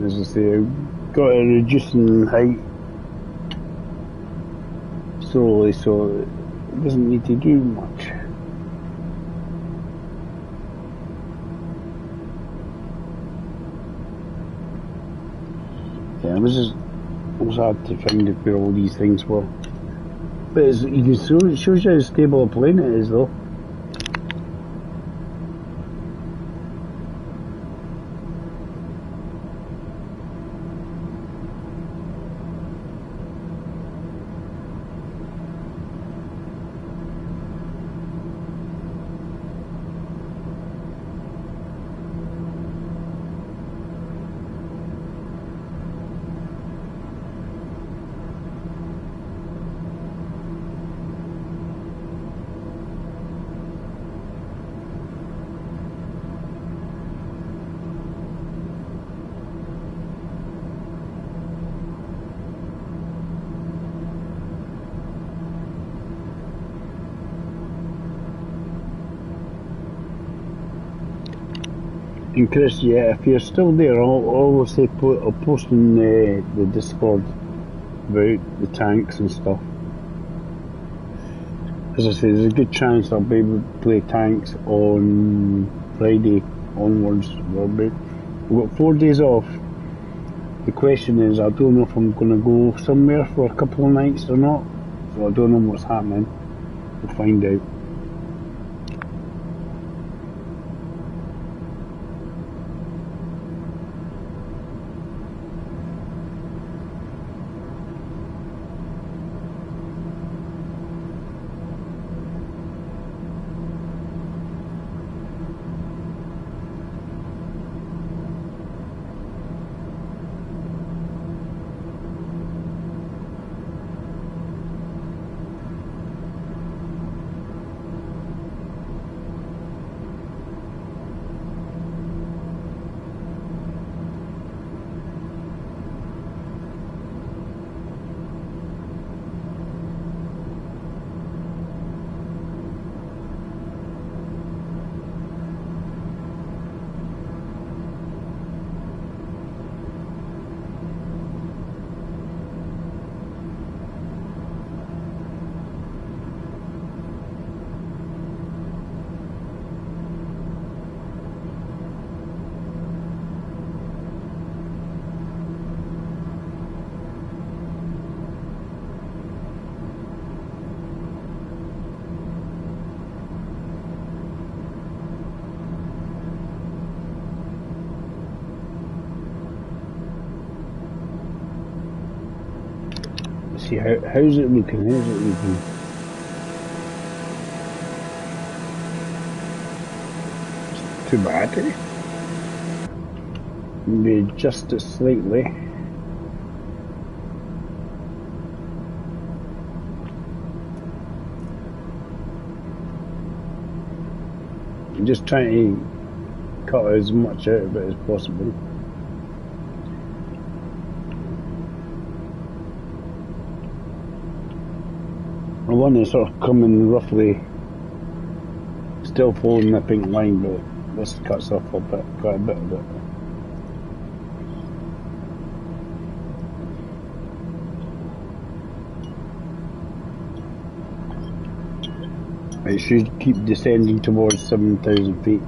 As I say, I've got to reduce in height slowly, so it doesn't need to do much. Yeah, it was hard to find out where all these things were. But you can see, it shows you how stable a plane it is though. And Chris, yeah, if you're still there, I'll say I'll post in the Discord about the tanks and stuff. As I say, there's a good chance I'll be able to play tanks on Friday onwards. We've got 4 days off. The question is, I don't know if I'm going to go somewhere for a couple of nights or not. So I don't know what's happening. We'll find out. See, how's it looking? How's it looking? It's too bad, eh? Maybe adjust it slightly. I'm just trying to cut as much out of it as possible. I want to sort of come in roughly, still following the pink line, but this cuts off a bit, quite a bit of it. It should keep descending towards 7,000 feet.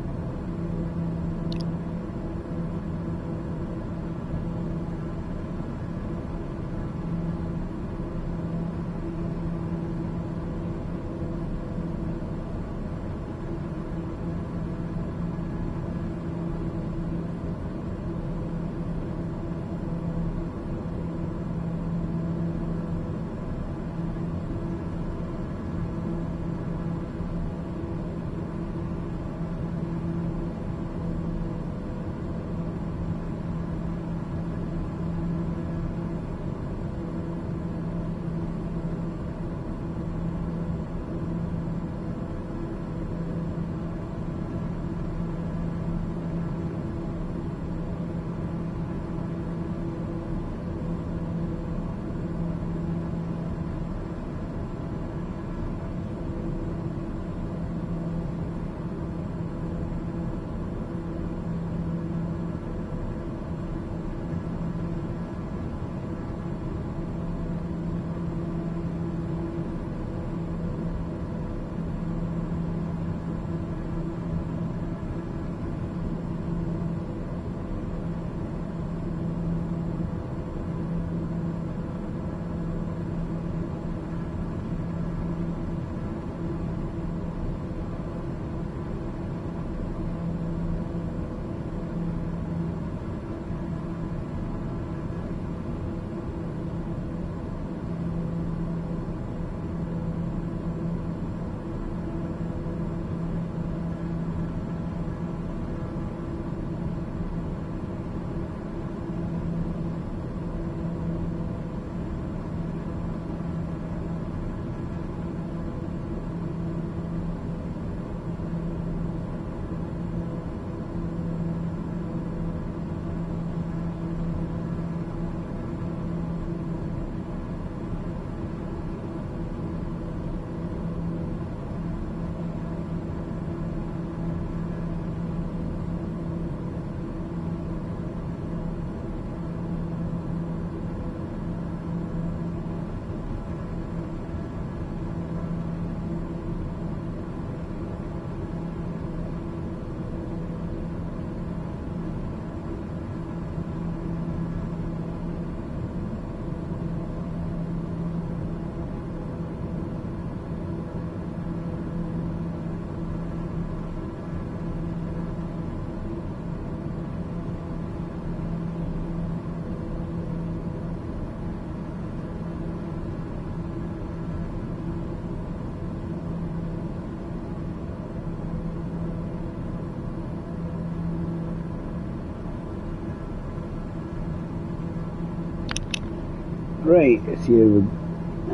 Right, let's see how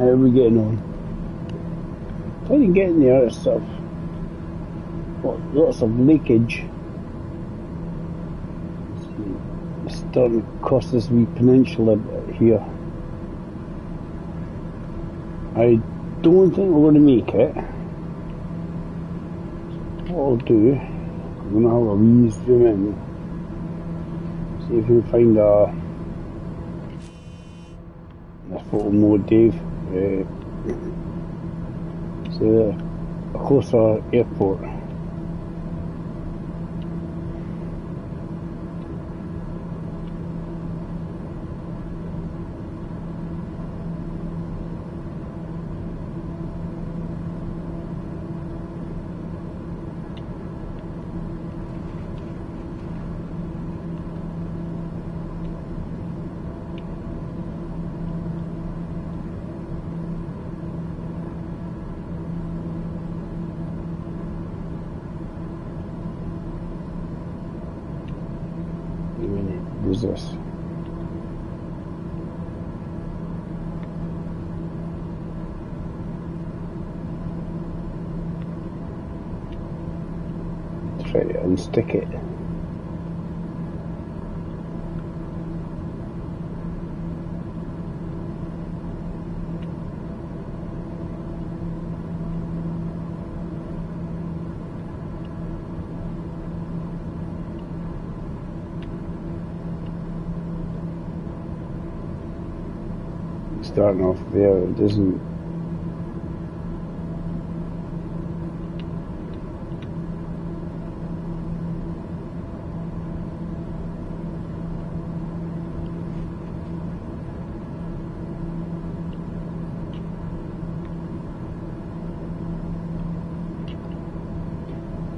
are we getting on. Trying to get in the other stuff. Lots of leakage. It's starting to cross this wee peninsula here. I don't think we're going to make it. What I'll do, I'm going to have a wee zoom in. See if we can find a photo mode, Dave. So a closer airport. Who's this? Try to unstick it. Starting off there, it doesn't.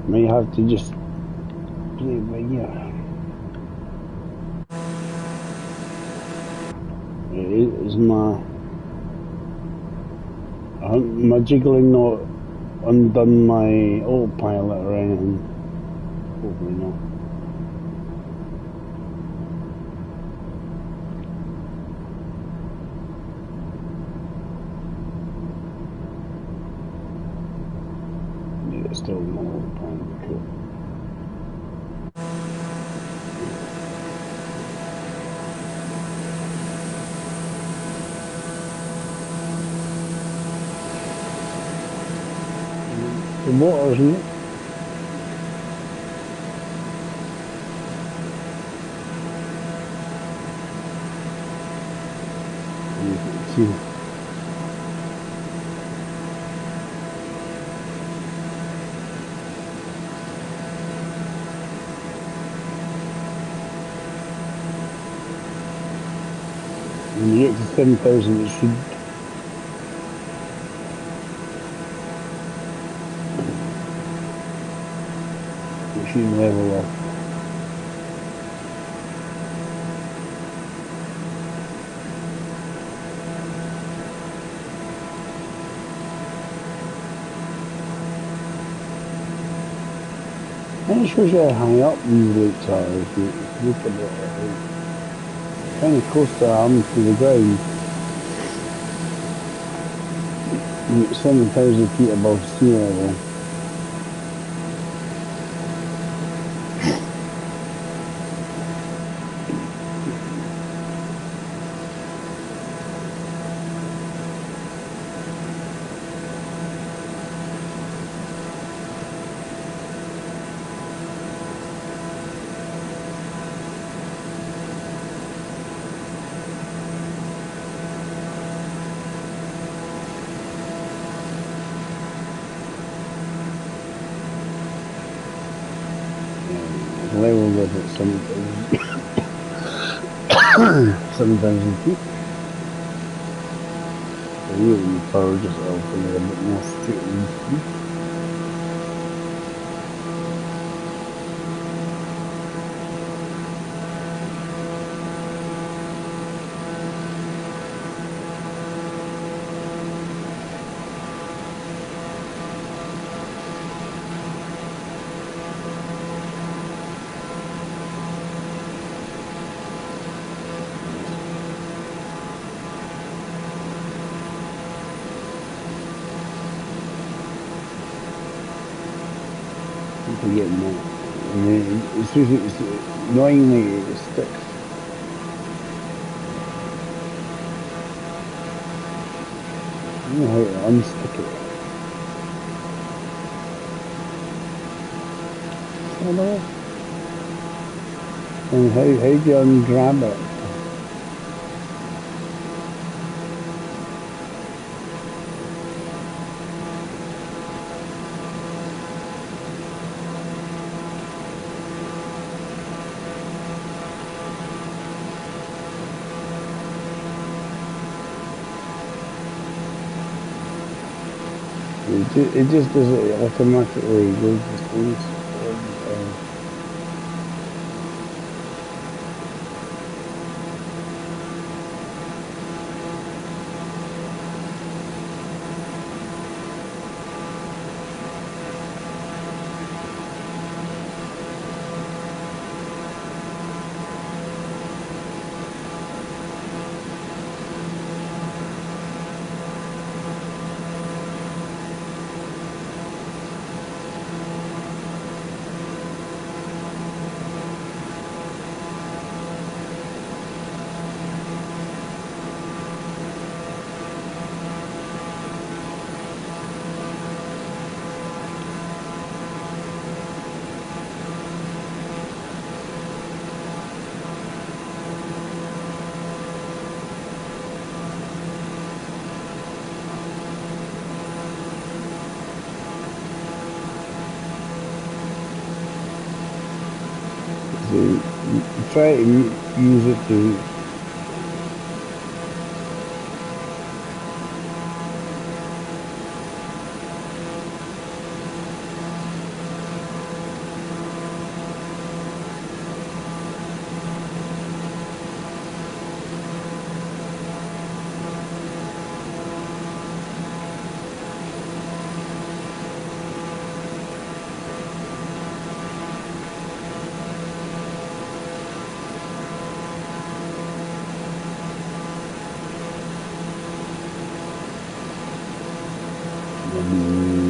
May have to just play it by ear. Is my jiggling not undone my autopilot or anything? Hopefully not. Yeah, it's still not autopilot. Cool. The water, isn't it? You can see. When you get to 7,000, it should. Level up. And it shows you how high up these lakes are if you look at it. Kind of close to the ground. 7,000 feet above sea level. Level with it 7,000 feet. So really power just off a little bit more straight. for getting that. And then it's annoyingly it sticks. I don't know how to unstick it. I know. And how do you ungrab it? It just does it automatically. It goes to things all the time. So you try to use it to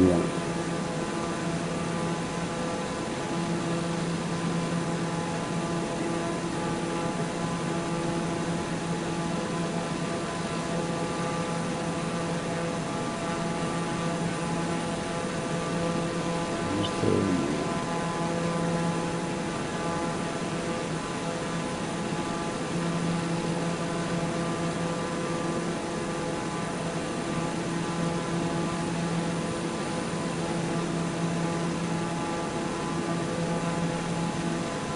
yeah.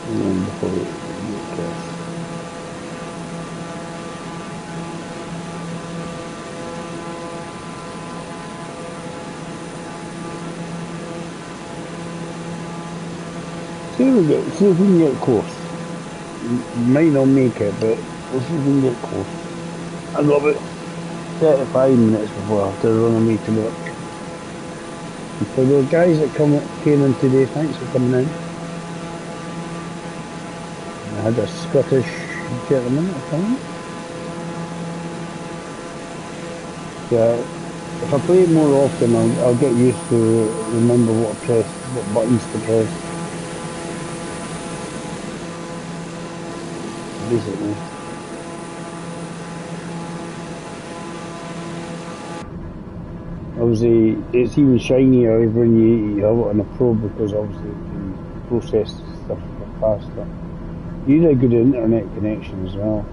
And before you get see if we can get close. Might not make it, but we'll see if we can get close. I've got about 35 minutes before I have to run away to work. And for the guys that came in today, thanks for coming in. I had a Scottish gentleman at the time. Yeah, if I play it more often, I'll get used to remember what buttons to press. Basically. Obviously, it's even shinier when you have it on a Pro because obviously it can process stuff faster. You need a good internet connection as well.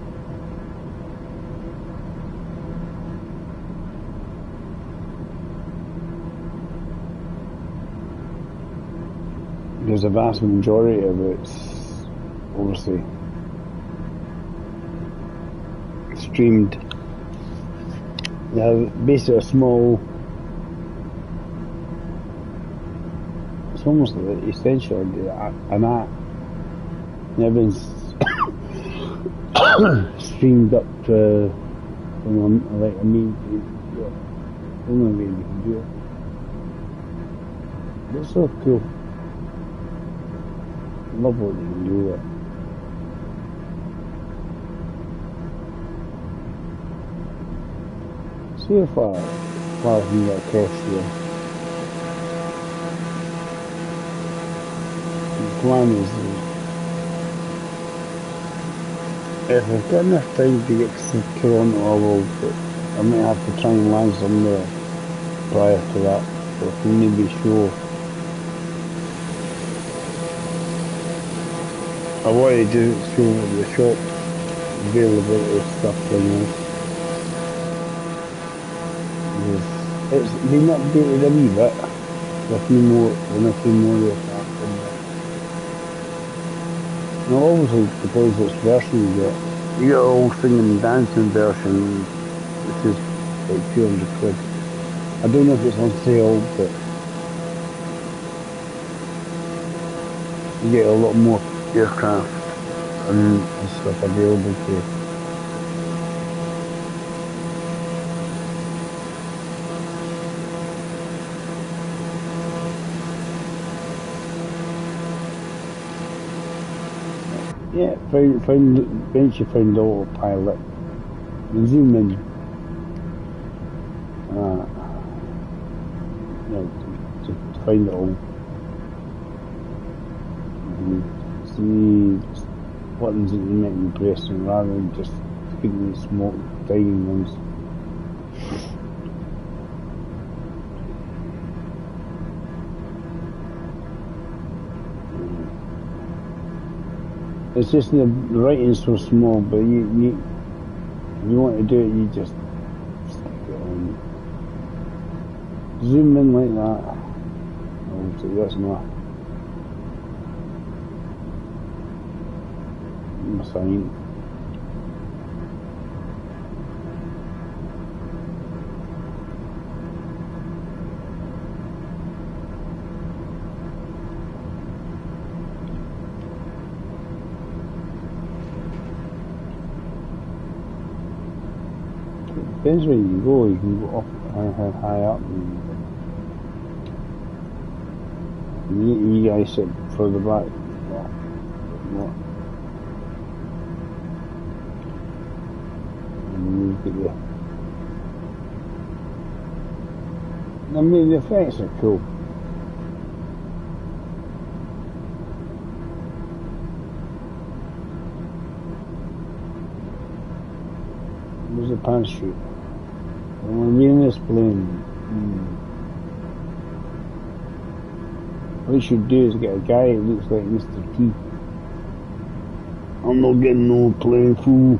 Because the vast majority of it's obviously streamed. They have basically a small, it's almost like essentially an app. And everything's streamed up from like a main page. Yeah. The only way you can do it. It's so cool. Love what you can do there. See if I can get across here. plan is if I've got enough time to get to Toronto, I will, but I might have to try and land somewhere prior to that, so I can maybe show. I wanted to show the shop availability of stuff in this. It's been updated a wee bit, with a few more aircraft in there. Now obviously because it's version you get a whole singing and dancing version, which is like 200 quid. I don't know if it's on sale, but you get a lot more aircraft and stuff available to you. Yeah, eventually found the autopilot. Zoom in. To find it all. See buttons that you make me pressing rather than just picking the small tiny ones. It's just the writing's so small, but you want to do it, you just stick it on. Zoom in like that. Oh, so that's my sign. Depends where you go. You can go up high up. And you guys sit further back. And you get the. I mean, the effects are cool. There's a parachute. And when we're in this plane, what you should do is get a guy who looks like Mr. T. I'm not getting no plane, fool.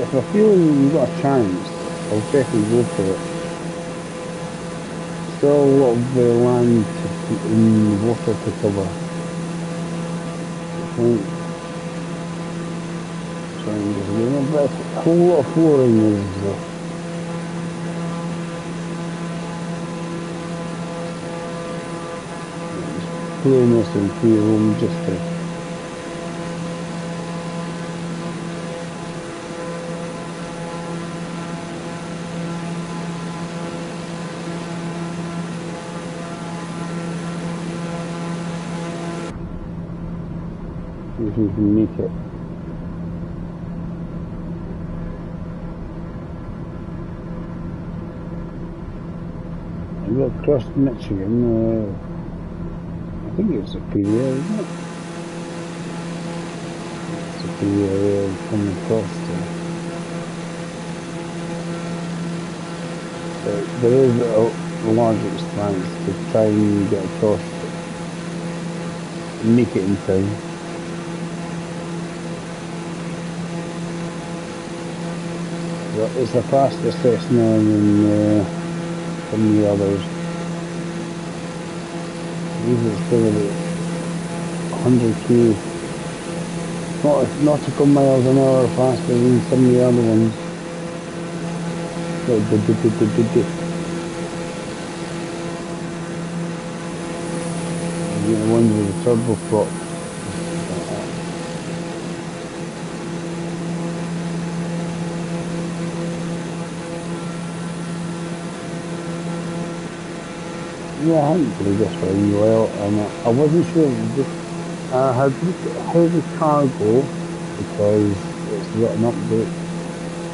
If I feel you've got a chance, I'll definitely go for it. Still a lot of land in water to cover. But a whole lot of flooring is playing this in free room just to if you can make it. We're across Michigan, I think it's a Superior, isn't it? Superior coming across there. There is a large expanse to try and get across and make it in time. It's a faster Cessna than some of the others. believe it's still about 100k. Not a couple miles an hour faster than some of the other ones. The ones with the turbo prop. Yeah, I hadn't played this for a while, and I wasn't sure. I had looked at heavy cargo because it's got an update.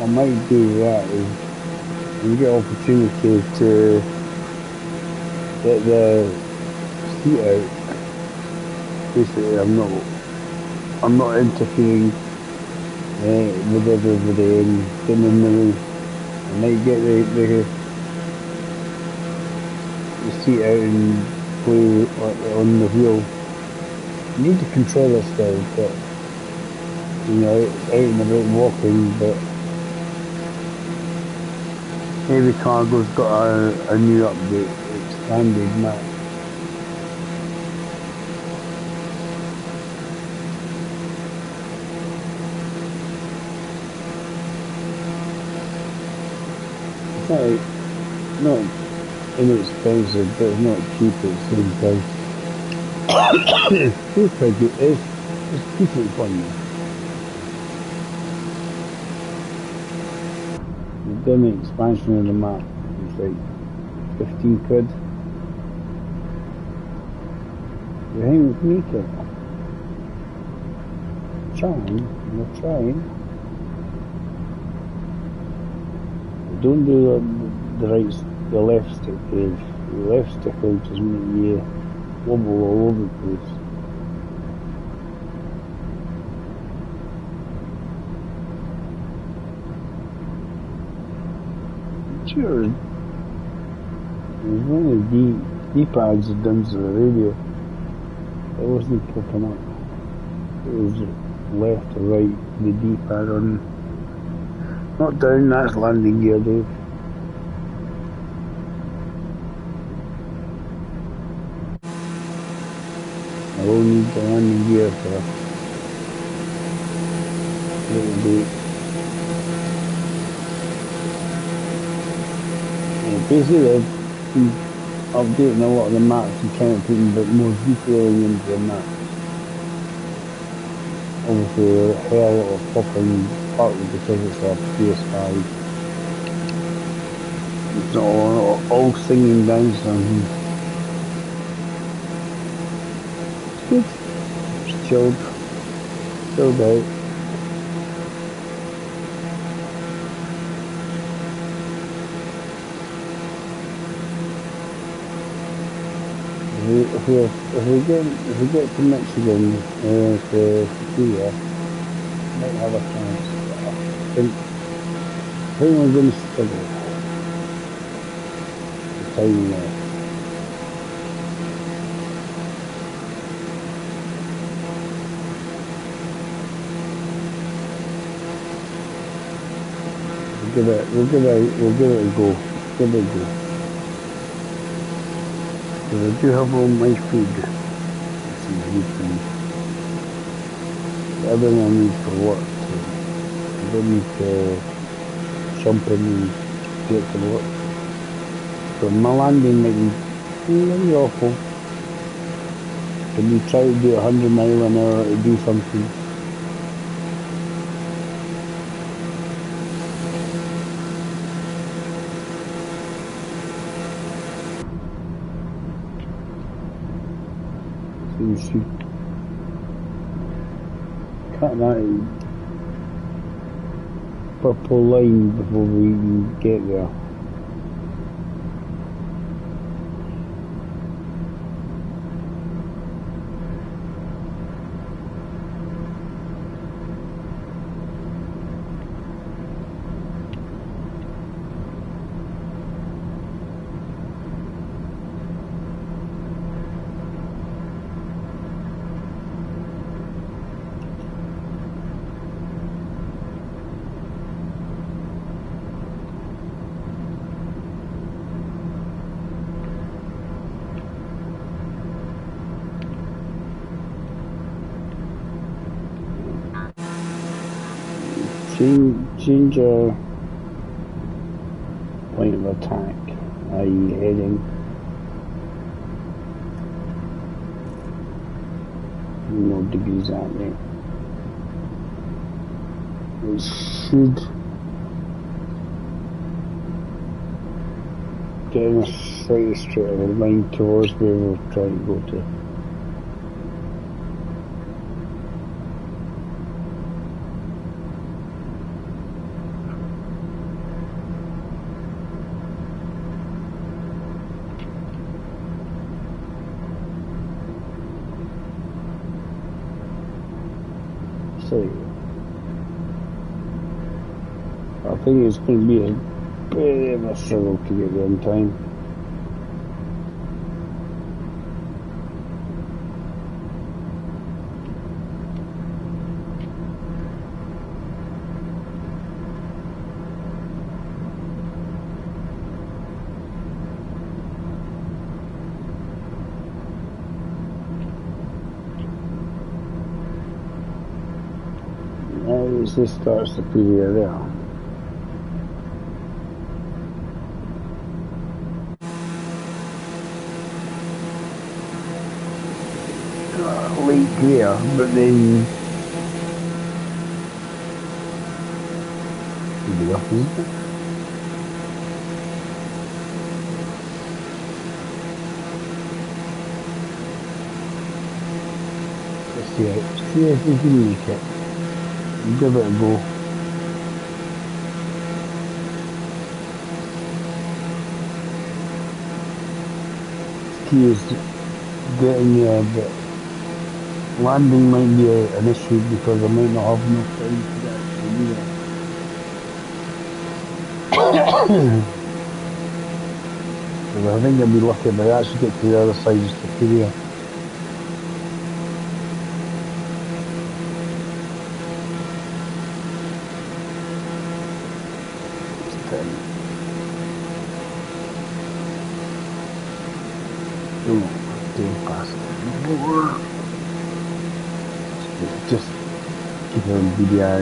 I might do that is when you get opportunity to get the seat out. Basically, I'm not interfering with everybody and getting in the way. I might get the seat out and play on the wheel. You need to control this still, but you know, out and about walking, but heavy cargo's got a new update, expanded map. It's not inexpensive, but it's not cheap at the same time. It's still pretty good. It's decent fun. We've done the expansion of the map. It's like 15 quid. You think we can make it? We're trying. Don't do the left stick, Dave. The left stick will just make you wobble all over the place. Sure, there's one of the D-pads that done to the radio. It wasn't popping up. It was left or right, the D-pad on. Not down, that's landing gear, Dave. I will need the landing gear for a little bit. Basically, I've been updating a lot of the maps and trying to put a bit more detailing into the maps. Obviously, a hell of popping, partly because it's a PS5. It's not all singing dancing. It's good. It's chilled out. If we get to Michigan to Korea, might have a chance. I think we're going to struggle. The time left. We'll give it a go. Give it a go. Because I do have all my food. Everything I need for work. I don't need to jump in and get to work. So my landing might be really awful. When you try to do 100 miles an hour to do something. So you should cut that purple line before we even get there. change your point of attack, i.e. heading. No degrees at me. It should get in a slightly straight line towards where we're trying to go to. So, I think it's going to be a bit of a struggle to get there in time. This starts to appear there. Late here, but then the opposite. Let's see if we can make it. Give it a go. Key is getting there, but landing might be an issue because I might not have enough time to get to do that. Because I think I'll be lucky if I actually get to the other side of Superior. Just keep it on BDI.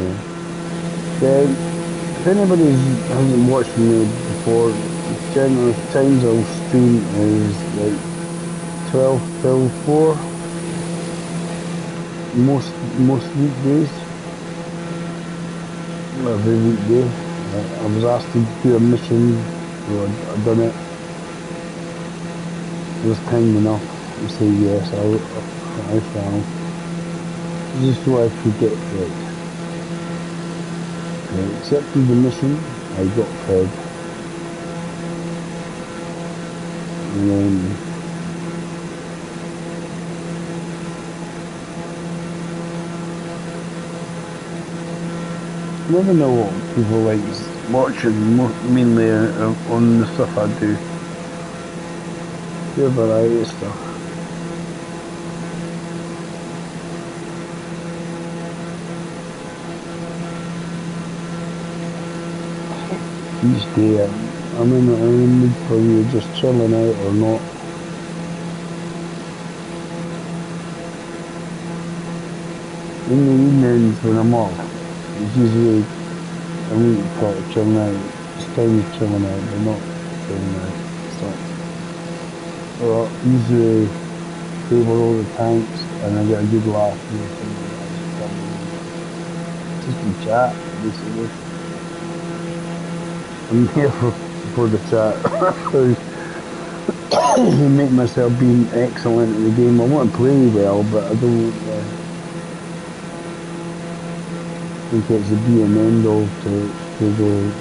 If anybody hasn't watched me before, generally times I'll stream is like 12 till 4 most weekdays. Every weekday. I was asked to do a mission, so I've done it. I was kind enough to say yes, I shall. Just so I could get fed. I accepted the mission, I got fed. And then I never know what people like watching, mainly on the stuff I do. Do a variety of stuff. Each day I'm in the mood for you just chilling out or not. In the evenings when I'm off, it's usually I'm chilling out. It's kind of chilling out, but not chilling out. So usually table all the tanks and I get a good laugh. Just a chat, basically. I'm here for the chat. Make myself being excellent at the game. I want to play well, but I don't think it's a be and end all to the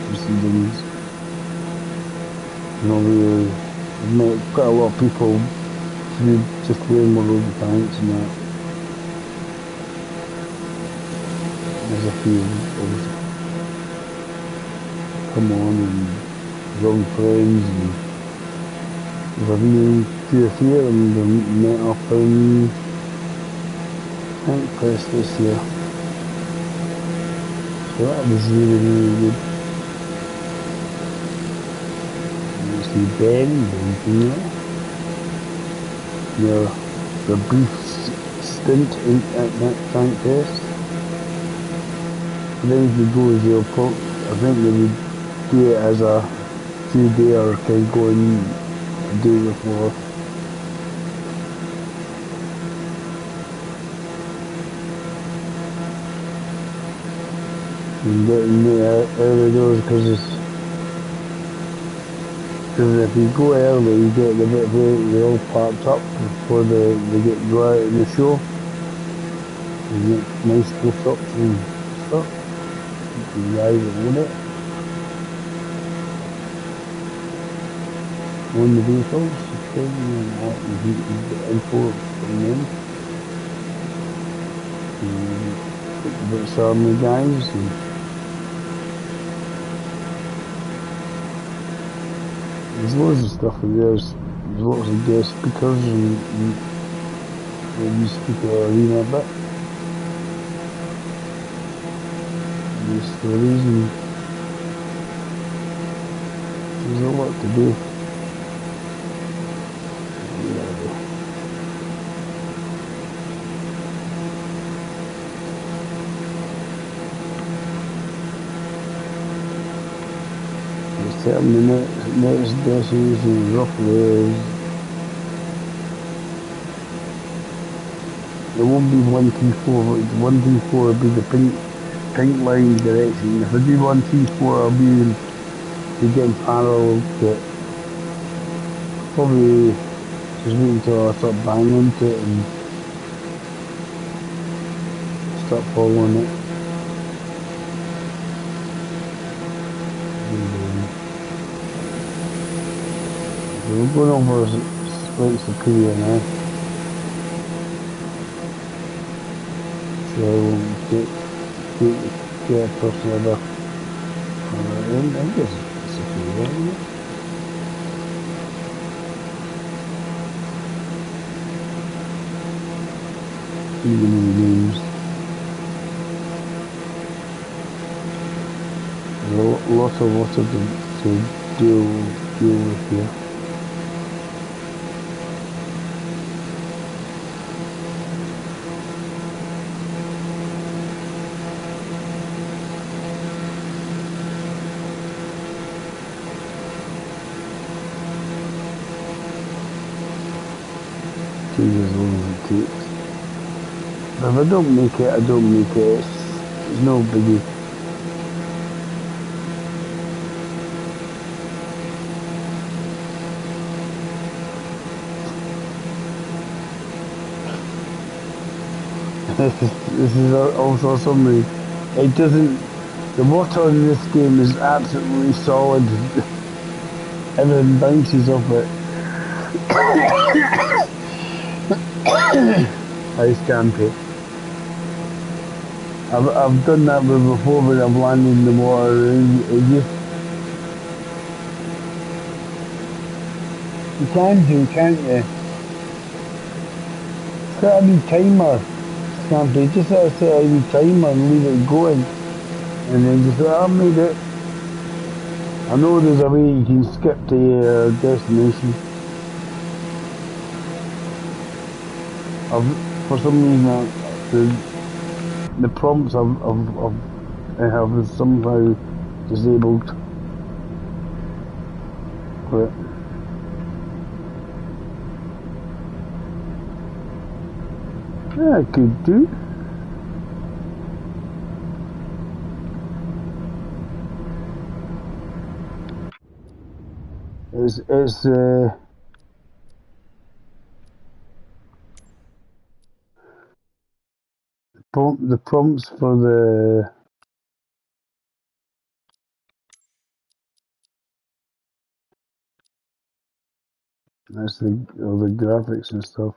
proceedings. You know, I've met quite a lot of people through just playing more of the tanks and that. There's a few obviously come on and wrong friends, and there's been 2 or 3 of them that met up in Tank Fest this year. So that was really, really good. And you see Ben there. The brief stint at that Tank Fest. then if it goes, I think they would do it as a few-day or can go in a day before. And get in there early doors because if you go early, you get the bit where they're all parked up before they go out in the show. You get nice close-ups and stuff. The guys that own it, own the vehicles, and that, and you get info from them. And the British Army guys, and there's loads of stuff in there. There's lots of guest speakers and you speak at arena a bit. And the stories and there's a lot to do. It's telling me next destination roughly is it won't be 134, but 134 will be the pink line direction. If I do 134, I'll be getting parallel to it. Probably just wait until I start banging into it and start following it. So we're going over Spike Superior now. So I won't get a person ever. I guess it's Superior, isn't it? Even in the names. There's a lot to deal with here. As long as it takes. If I don't make it, I don't make it. It's no biggie. This is also something. It doesn't. The water in this game is absolutely solid. Everything bounces off it. Ice campy. I've done that before when I've landed in the water and you can do, can't you? Set a wee timer, Scampy. Just set a wee timer and leave it going. And then just I made it. I know there's a way you can skip to your destination. For some reason, the prompts I have somehow disabled. But yeah, I could do. It's the prompts for all the graphics and stuff.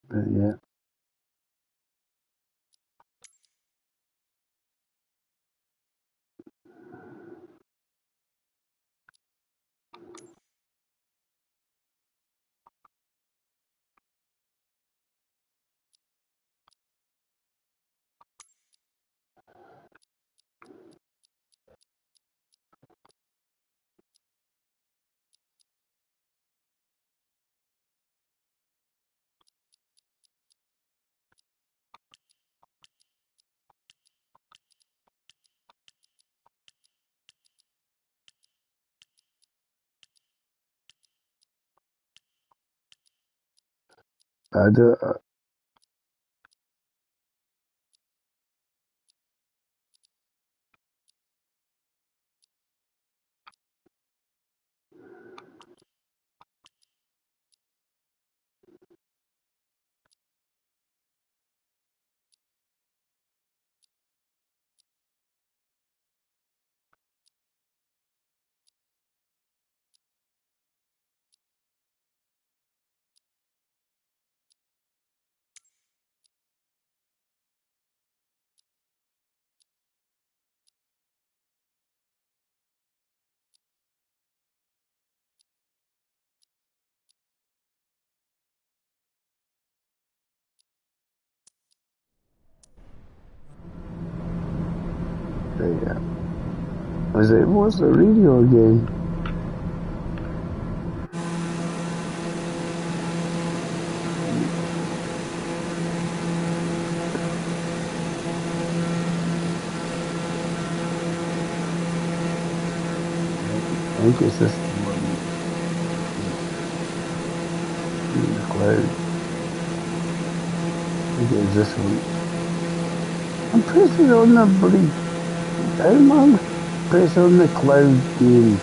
But yeah. I do. Yeah. What's the radio again? I think it's this one in the cloud. I think it's this one. I'm pressing on the bloody down, man. Press on the cloud game.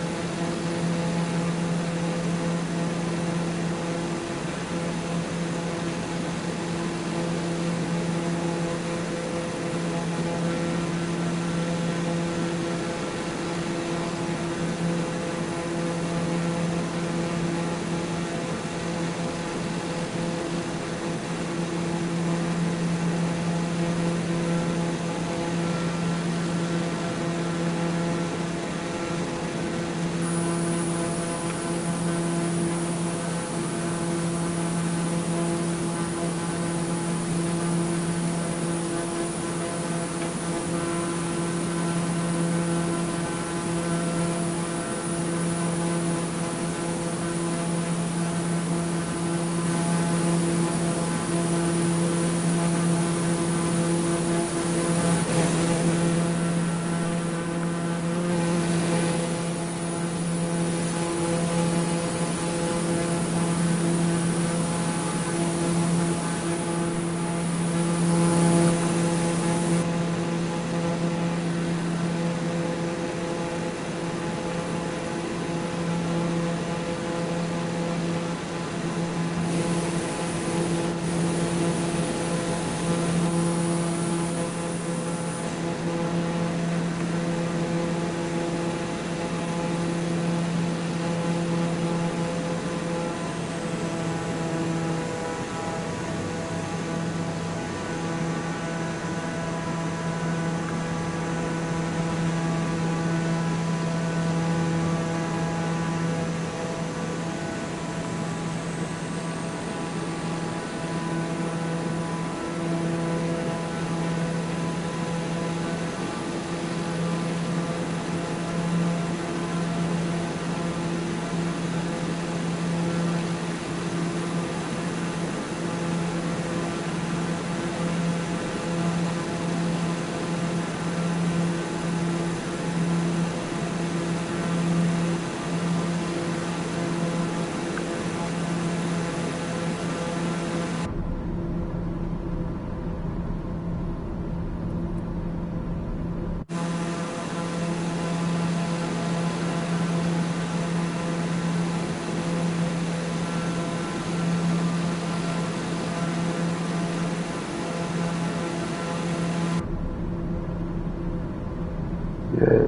Yeah.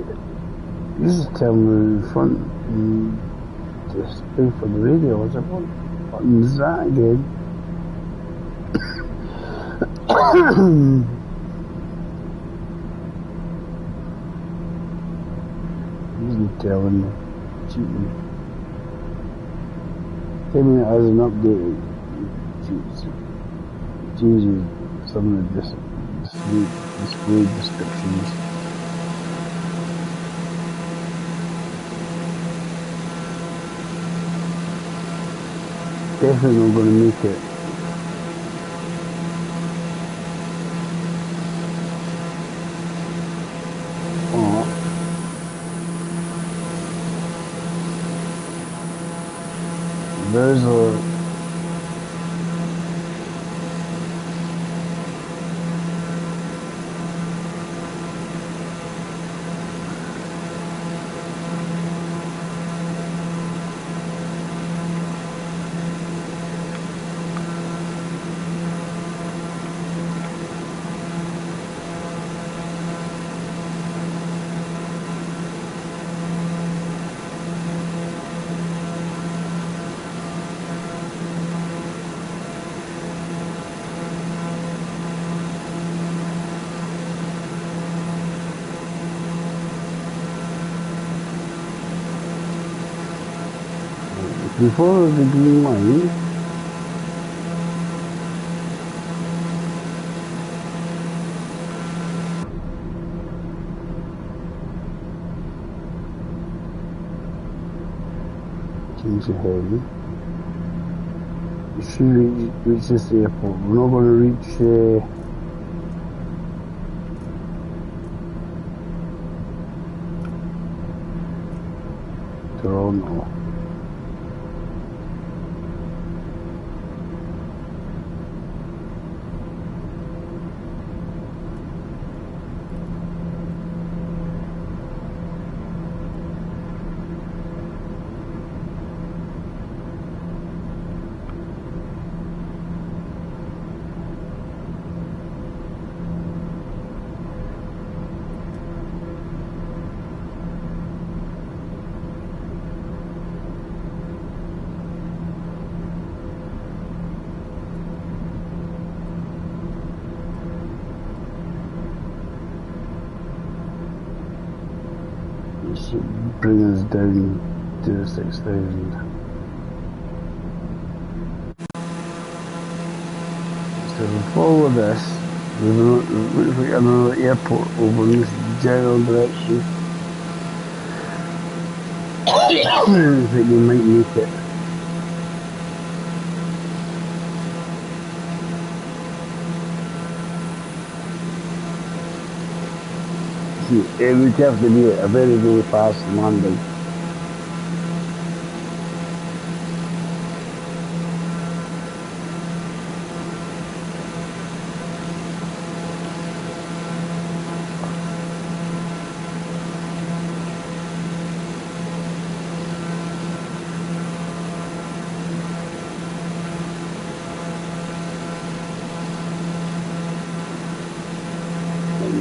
This is telling me in front just pay for the radio. I was like, what button is that again? Isn't telling me. Cheating. Tell me it hasn't updated. Changes some of the display descriptions. Definitely not going to make it. Oh. There's a We follow the green line. Change ahead. We should reach this airport. We're not going to reach Toronto. This will bring us down to 6,000. So we follow this. Looks like another airport over in this general direction. I think we might make it. It would have to be a very, very fast landing.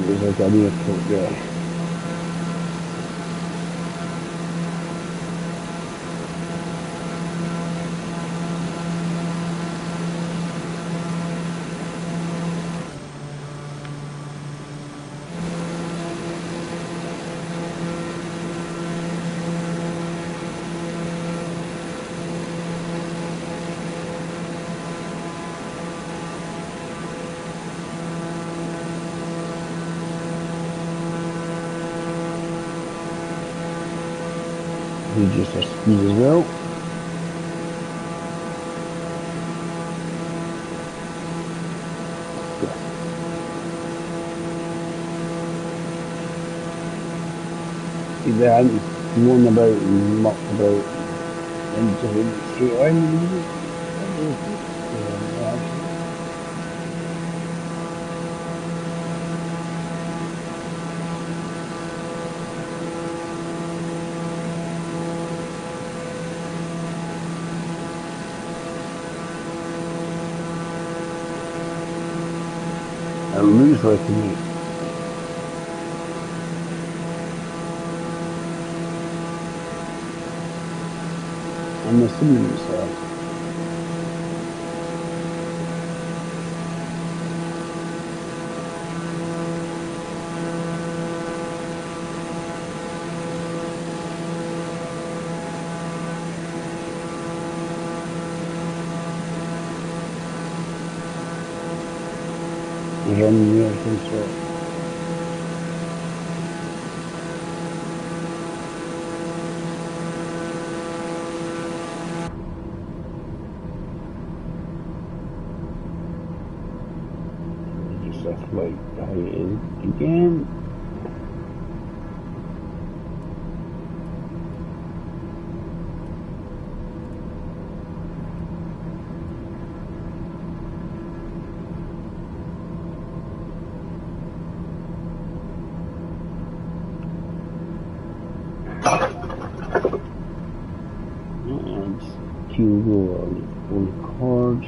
There's like an airport there. Reduce our speed as well. See there, I'm going about and mucked about and just went straight on. It looks like to me. I'm assuming so. Run near control. Just a flight again. And Hugo on record.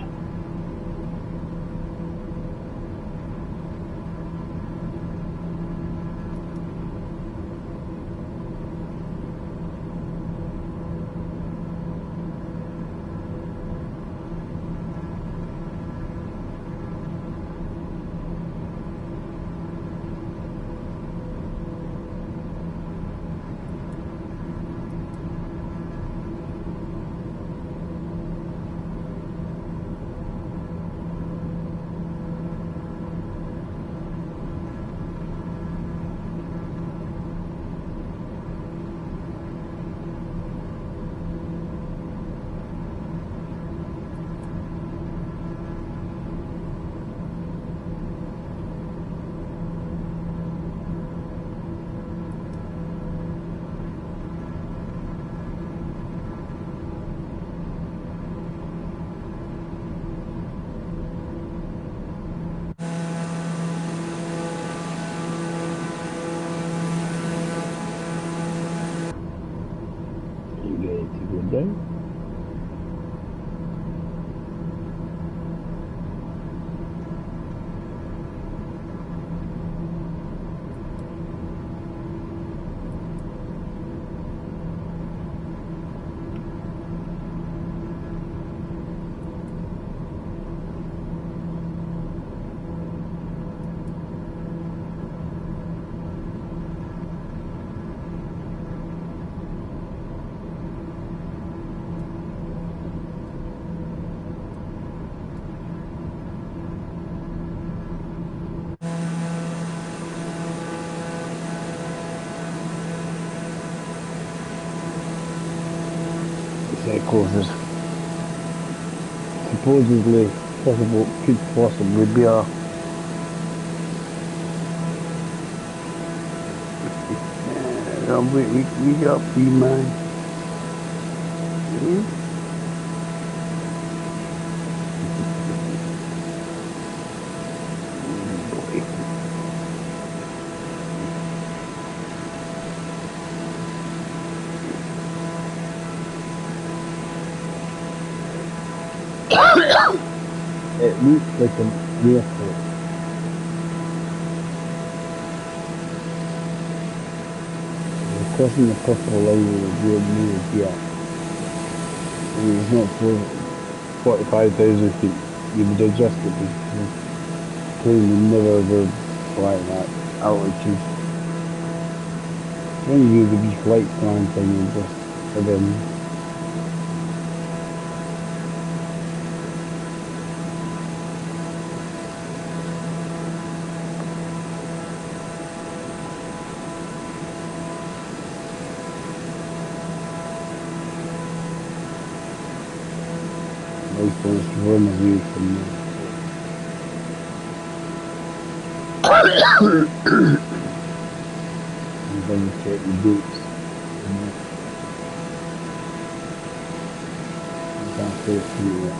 down. Causes supposedly could possibly be a we got free man. It looks like an airport. Crossing the purple line with a weird move here. It's not for 45,000 feet. You would adjust it because the plane would never ever fly at that altitude. When you use the flight plan thing and just for them. Just run away from them. And then you take the boots. You can't see it from here.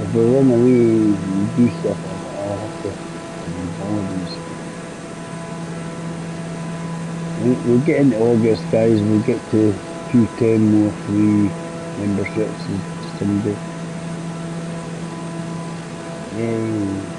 If we run away and do stuff, I'll have to apologize. We'll get into August, guys. We'll get to 210 more free memberships someday. Yay.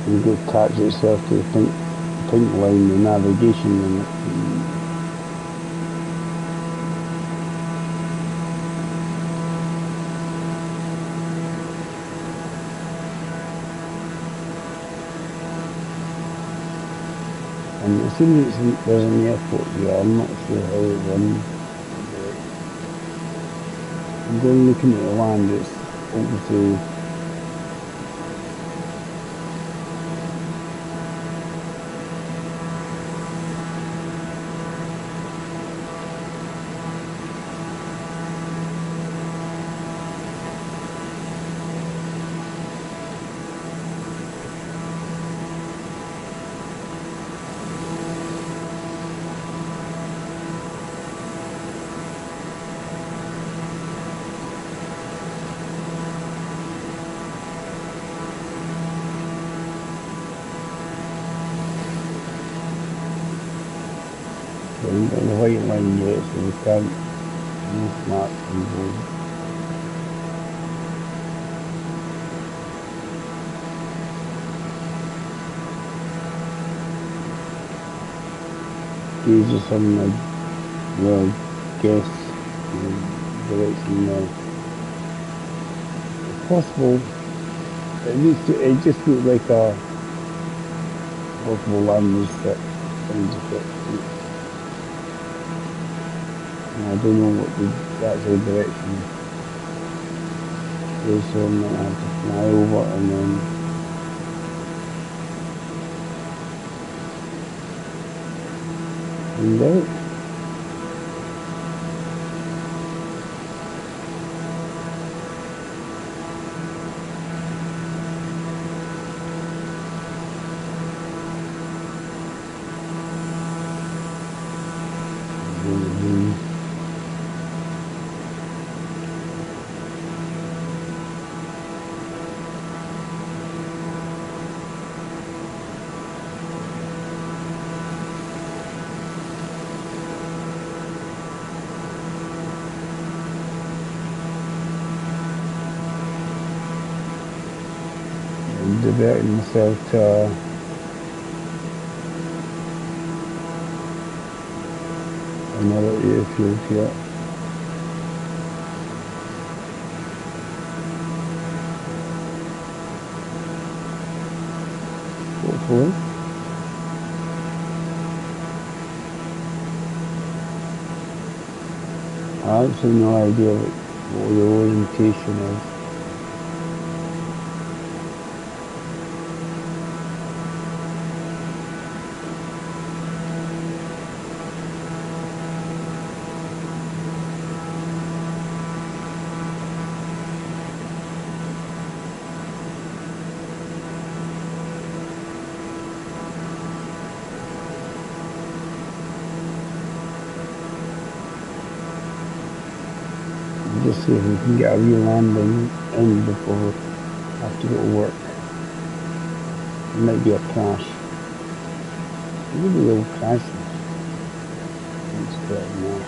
It's gonna attach itself to the pink line, the navigation limit. And assuming there's an airport here, I'm not sure how it runs. I'm going looking at the land, it's obviously the white line yet, so we can't move mark and go. These are some well guess direction now. If possible, it just looks like a possible landing strip kinds of it. And I don't know what the actual direction is, so I'm going to have to fly over and then find out. Diverting myself to another airfield here. Hopefully. I have actually no idea what the orientation is. Just see if we can get a real landing in before we have to go to work. It might be a crash. Maybe we'll crash. It's good now.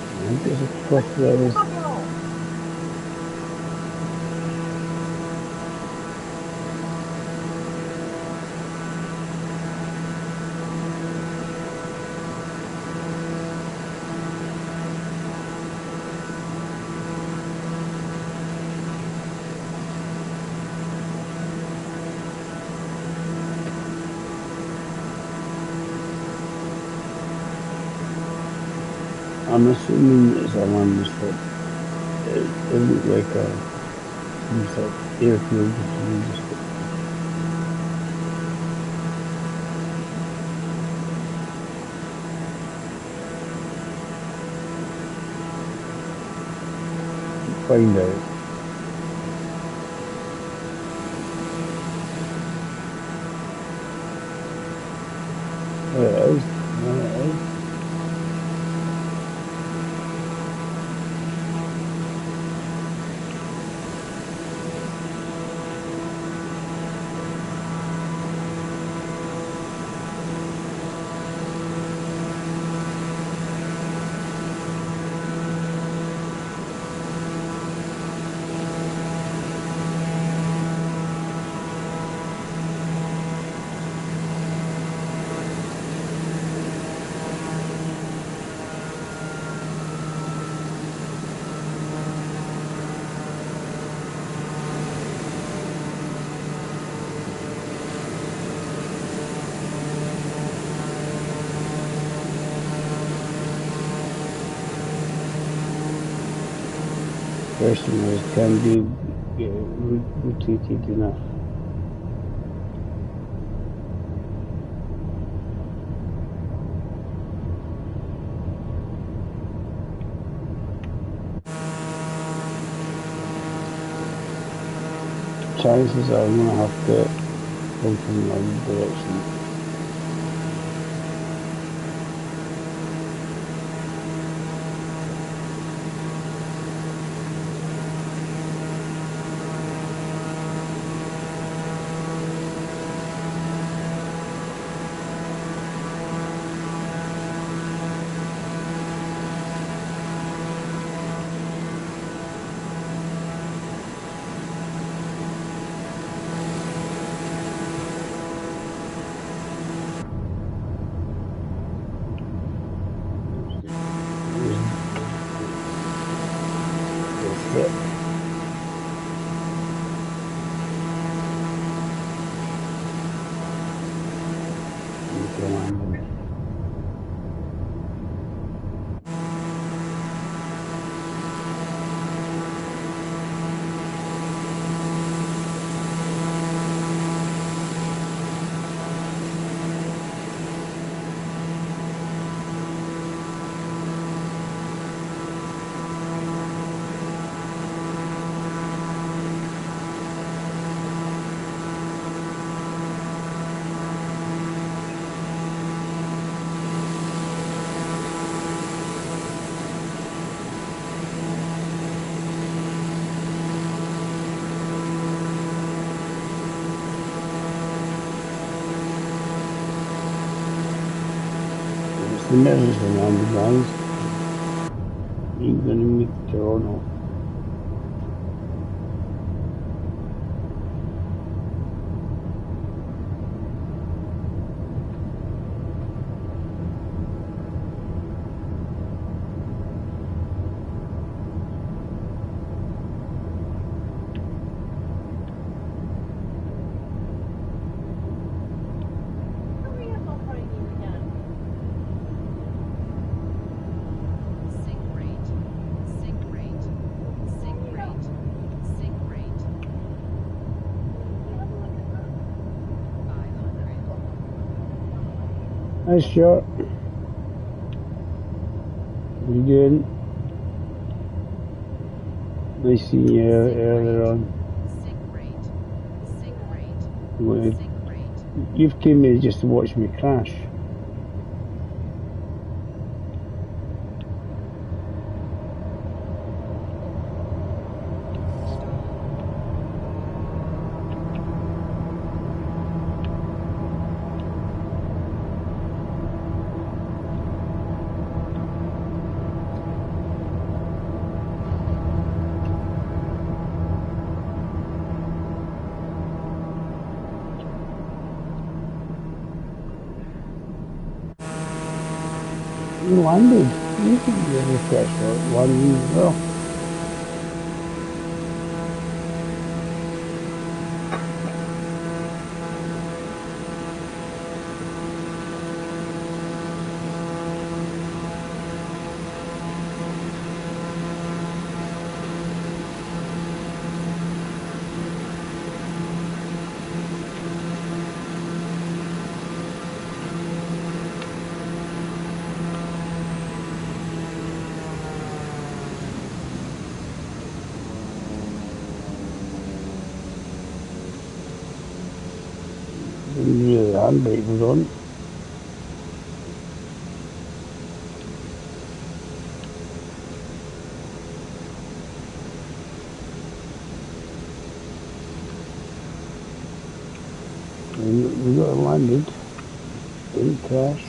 I think there's a cliff there. I'm assuming it's a landing strip. It looked like some sort of airfield. Find out. There it is. There it is. Question is, can be rotated enough? Chances are I'm going to have to come from another direction. Yep. Okay, landing. The mirrors around the guys. Ain't gonna make Toronto. Hurry up, I'll bring you down. Sync rate, sync rate, sync rate, sync rate, Have a look at that. 500. Nice shot. You doing? Nice seeing you earlier on. Sync rate, sync rate, Well, sync rate. you've came here just to watch me crash. You landed. You can get a fresh landing as well. The handbrake was on. We got it landed. Didn't crash.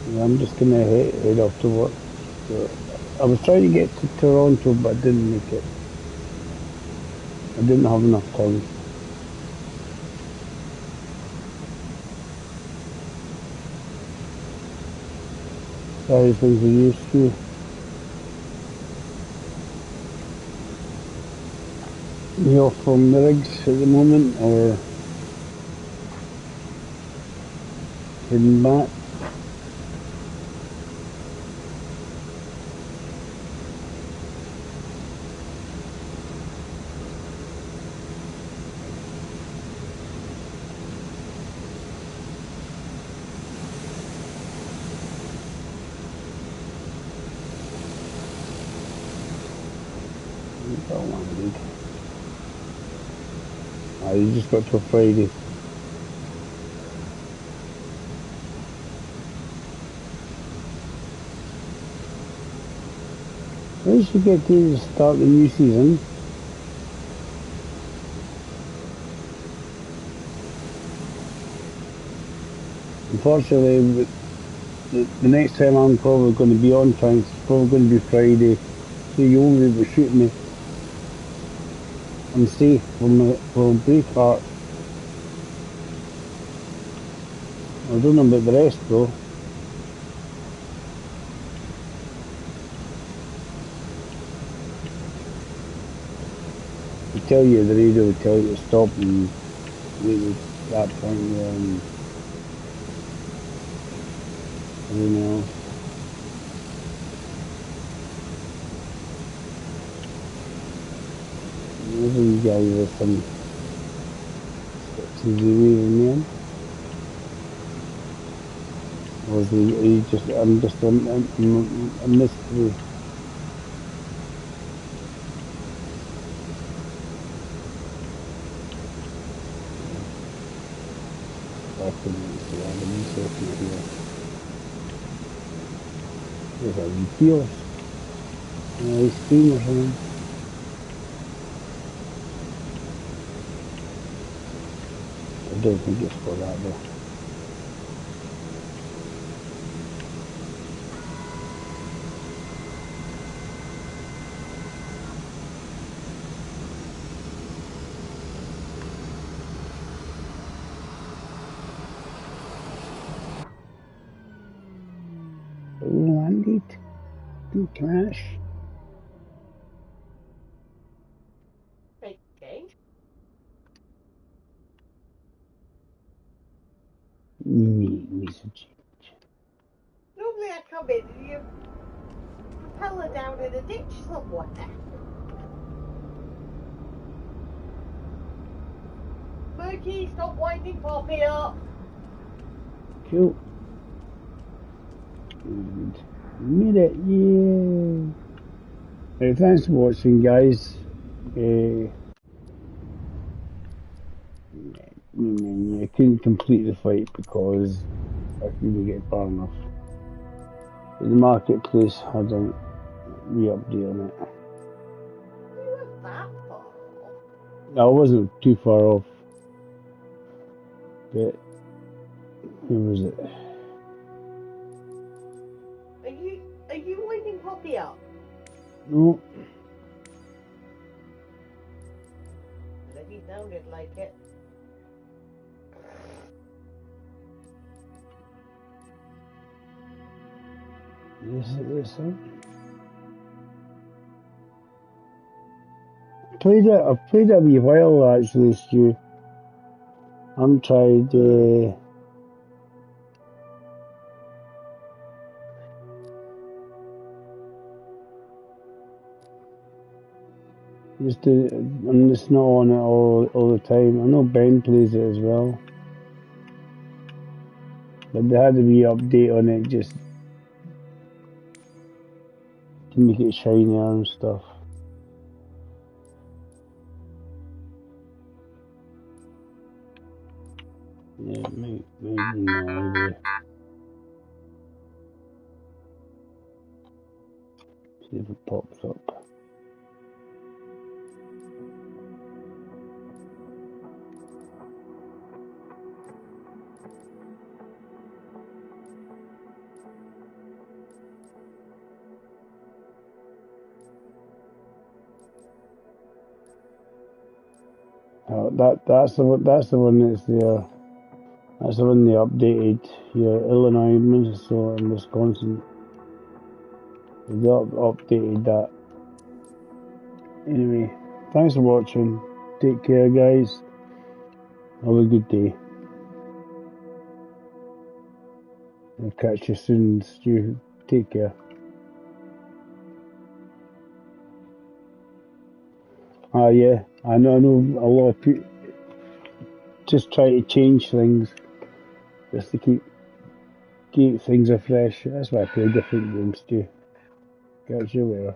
Yeah, I'm just gonna head off to work. So, I was trying to get to Toronto, but I didn't make it. I didn't have enough time. Sorry, things are used to. You off from the rigs at the moment, or heading back? Got landed. You just got till Friday. At least you get to start the new season. Unfortunately, the next time I'm probably going to be on time, it's probably going to be Friday, so you won't be able to shoot me. I'm safe from Braveheart. I don't know about the rest though. tell you, the radio will tell you to stop and wait at that point there and everything else. Maybe you guys with some to do in the end. Or is he just, I'm just a mystery. Documents around the resources here. There's a repealer. Nice screen or something. I don't think it's for that though. Landed. Good crash. Okay. Needs a change. Normally I come in and you propel her down in a ditch somewhere. Murky, stop winding Poppy up. Cool. And made it, yeah. Thanks for watching, guys. I couldn't complete the fight because I couldn't get far enough. But the marketplace had a re-update on it. You weren't that far off. I wasn't too far off, but where was it? Are you winding Poppy up? No. Then you sounded like it. Yes, it is. I've played it a wee while actually, Stu. I'm tried. I'm just not on it all the time. I know Ben plays it as well, but they had a wee update on it just to make it shinier and stuff. Yeah, maybe no. See if it pops up. That's the one that's there. That's the one they updated. Yeah, Illinois, Minnesota, and Wisconsin. They updated that. Anyway, thanks for watching. Take care, guys. Have a good day. I'll catch you soon, Stu. Take care. Yeah, I know a lot of people just try to change things just to keep things afresh. That's why I play different games, Stu. Catch you later.